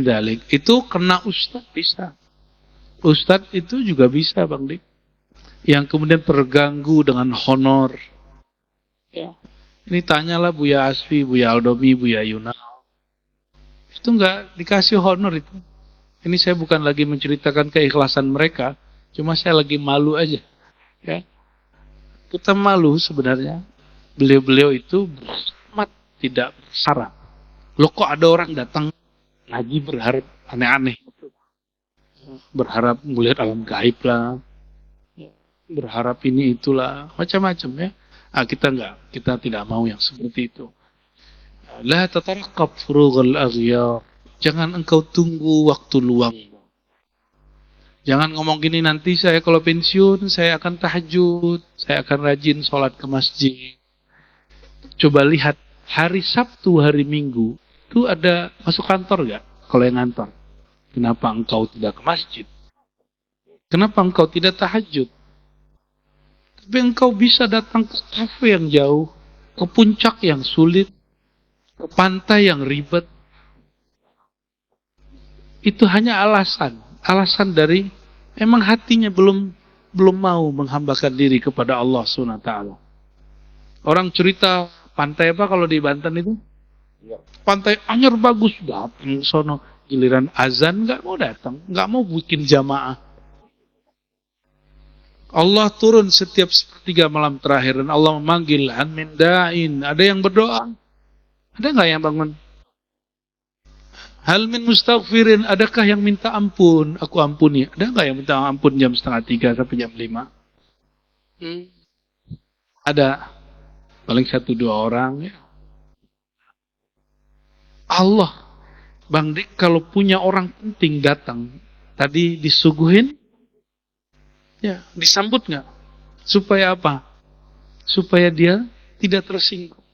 dalik. Itu kena ustadz bisa. Ustadz itu juga bisa, Bang Dik. Yang kemudian terganggu dengan honor. Ya. Ini tanyalah Buya Asfi, Buya Aldomi, Buya Yuna. Itu nggak dikasih honor itu. Ini saya bukan lagi menceritakan keikhlasan mereka, cuma saya lagi malu aja. Ya. Kita malu sebenarnya. Beliau-beliau itu amat tidak bersyarat. Loh kok ada orang datang ngaji berharap aneh-aneh. Berharap melihat alam gaib lah. Berharap ini itulah. Macam-macam ya. Kita enggak. Kita tidak mau yang seperti itu. La tatarqab furughal aghyar. Jangan engkau tunggu waktu luang. Jangan ngomong gini, nanti saya kalau pensiun, saya akan tahajud. Saya akan rajin sholat ke masjid. Coba lihat hari Sabtu, hari Minggu. itu ada masuk kantor nggak? Kalau yang ngantor, kenapa engkau tidak ke masjid? Kenapa engkau tidak tahajud? Tapi engkau bisa datang ke kafe yang jauh, ke puncak yang sulit, ke pantai yang ribet. Itu hanya alasan dari emang hatinya belum mau menghambakan diri kepada Allah SWT. Orang cerita pantai apa kalau di Banten itu? Pantai Anyer bagus, datang sono. Giliran azan nggak mau datang, nggak mau bikin jamaah. Allah turun setiap sepertiga malam terakhir dan Allah memanggil min da'in. Ada yang berdoa? Ada nggak yang bangun? Hal min mustaghfirin, adakah yang minta ampun? Aku ampuni. Ada nggak yang minta ampun jam 2:30 sampai jam 5? Ada. Paling 1-2 orang ya. Allah, Bang Dik, kalau punya orang penting datang, tadi disuguhin, ya disambut nggak? Supaya apa? Supaya dia tidak tersinggung.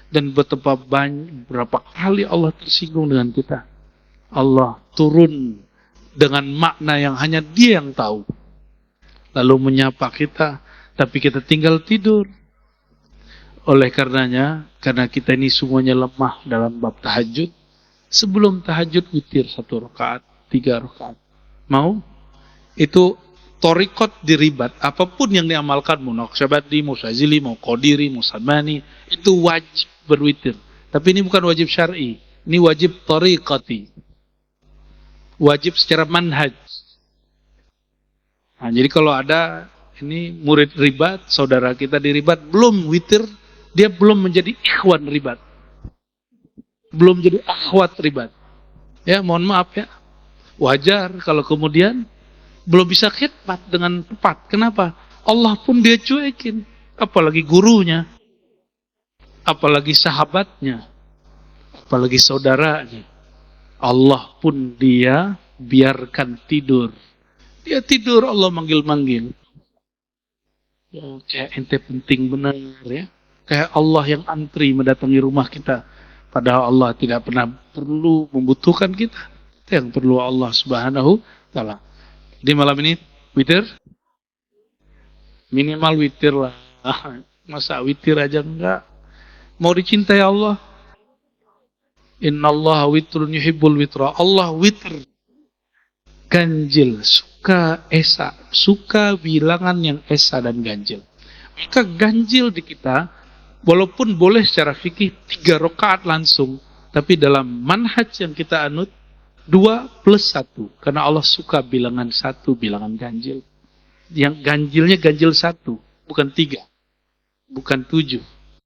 Dan betapa berapa kali Allah tersinggung dengan kita. Allah turun dengan makna yang hanya Dia yang tahu. Lalu menyapa kita, tapi kita tinggal tidur. Oleh karenanya, karena kita ini semuanya lemah dalam bab tahajud, sebelum tahajud witir 1 rakaat, 3 rakaat. Mau? Itu torikot diribat. Apapun yang diamalkan, mau Naqsyabandi, mau Syazili, mau Qadiri, mau Samani, itu wajib berwitir. Tapi ini bukan wajib syar'i. Ini wajib tariqati. Wajib secara manhaj. Nah, jadi kalau ada ini murid ribat, saudara kita di ribat, belum witir, dia belum menjadi ikhwan ribat. Belum jadi akhwat ribat. Ya, mohon maaf ya. Wajar kalau kemudian belum bisa khidmat dengan tepat. Kenapa? Allah pun dia cuekin. Apalagi gurunya. Apalagi sahabatnya. Apalagi saudaranya. Allah pun dia biarkan tidur. Dia tidur, Allah manggil-manggil. Ya, kayak ente penting benar ya. Kayak Allah yang antri mendatangi rumah kita. Padahal Allah tidak pernah perlu membutuhkan kita. Itu yang perlu Allah Subhanahu wa Ta'ala. Di malam ini witir? Minimal witir lah. Masa witir aja enggak? Mau dicintai Allah? Innallaha witrun yuhibbul witra. Allah witr. Ganjil. Suka esa. Suka bilangan yang esa dan ganjil. Maka ganjil di kita, walaupun boleh secara fikih 3 rakaat langsung, tapi dalam manhaj yang kita anut 2 plus 1, karena Allah suka bilangan 1, bilangan ganjil. Yang ganjilnya ganjil 1, bukan 3, bukan 7.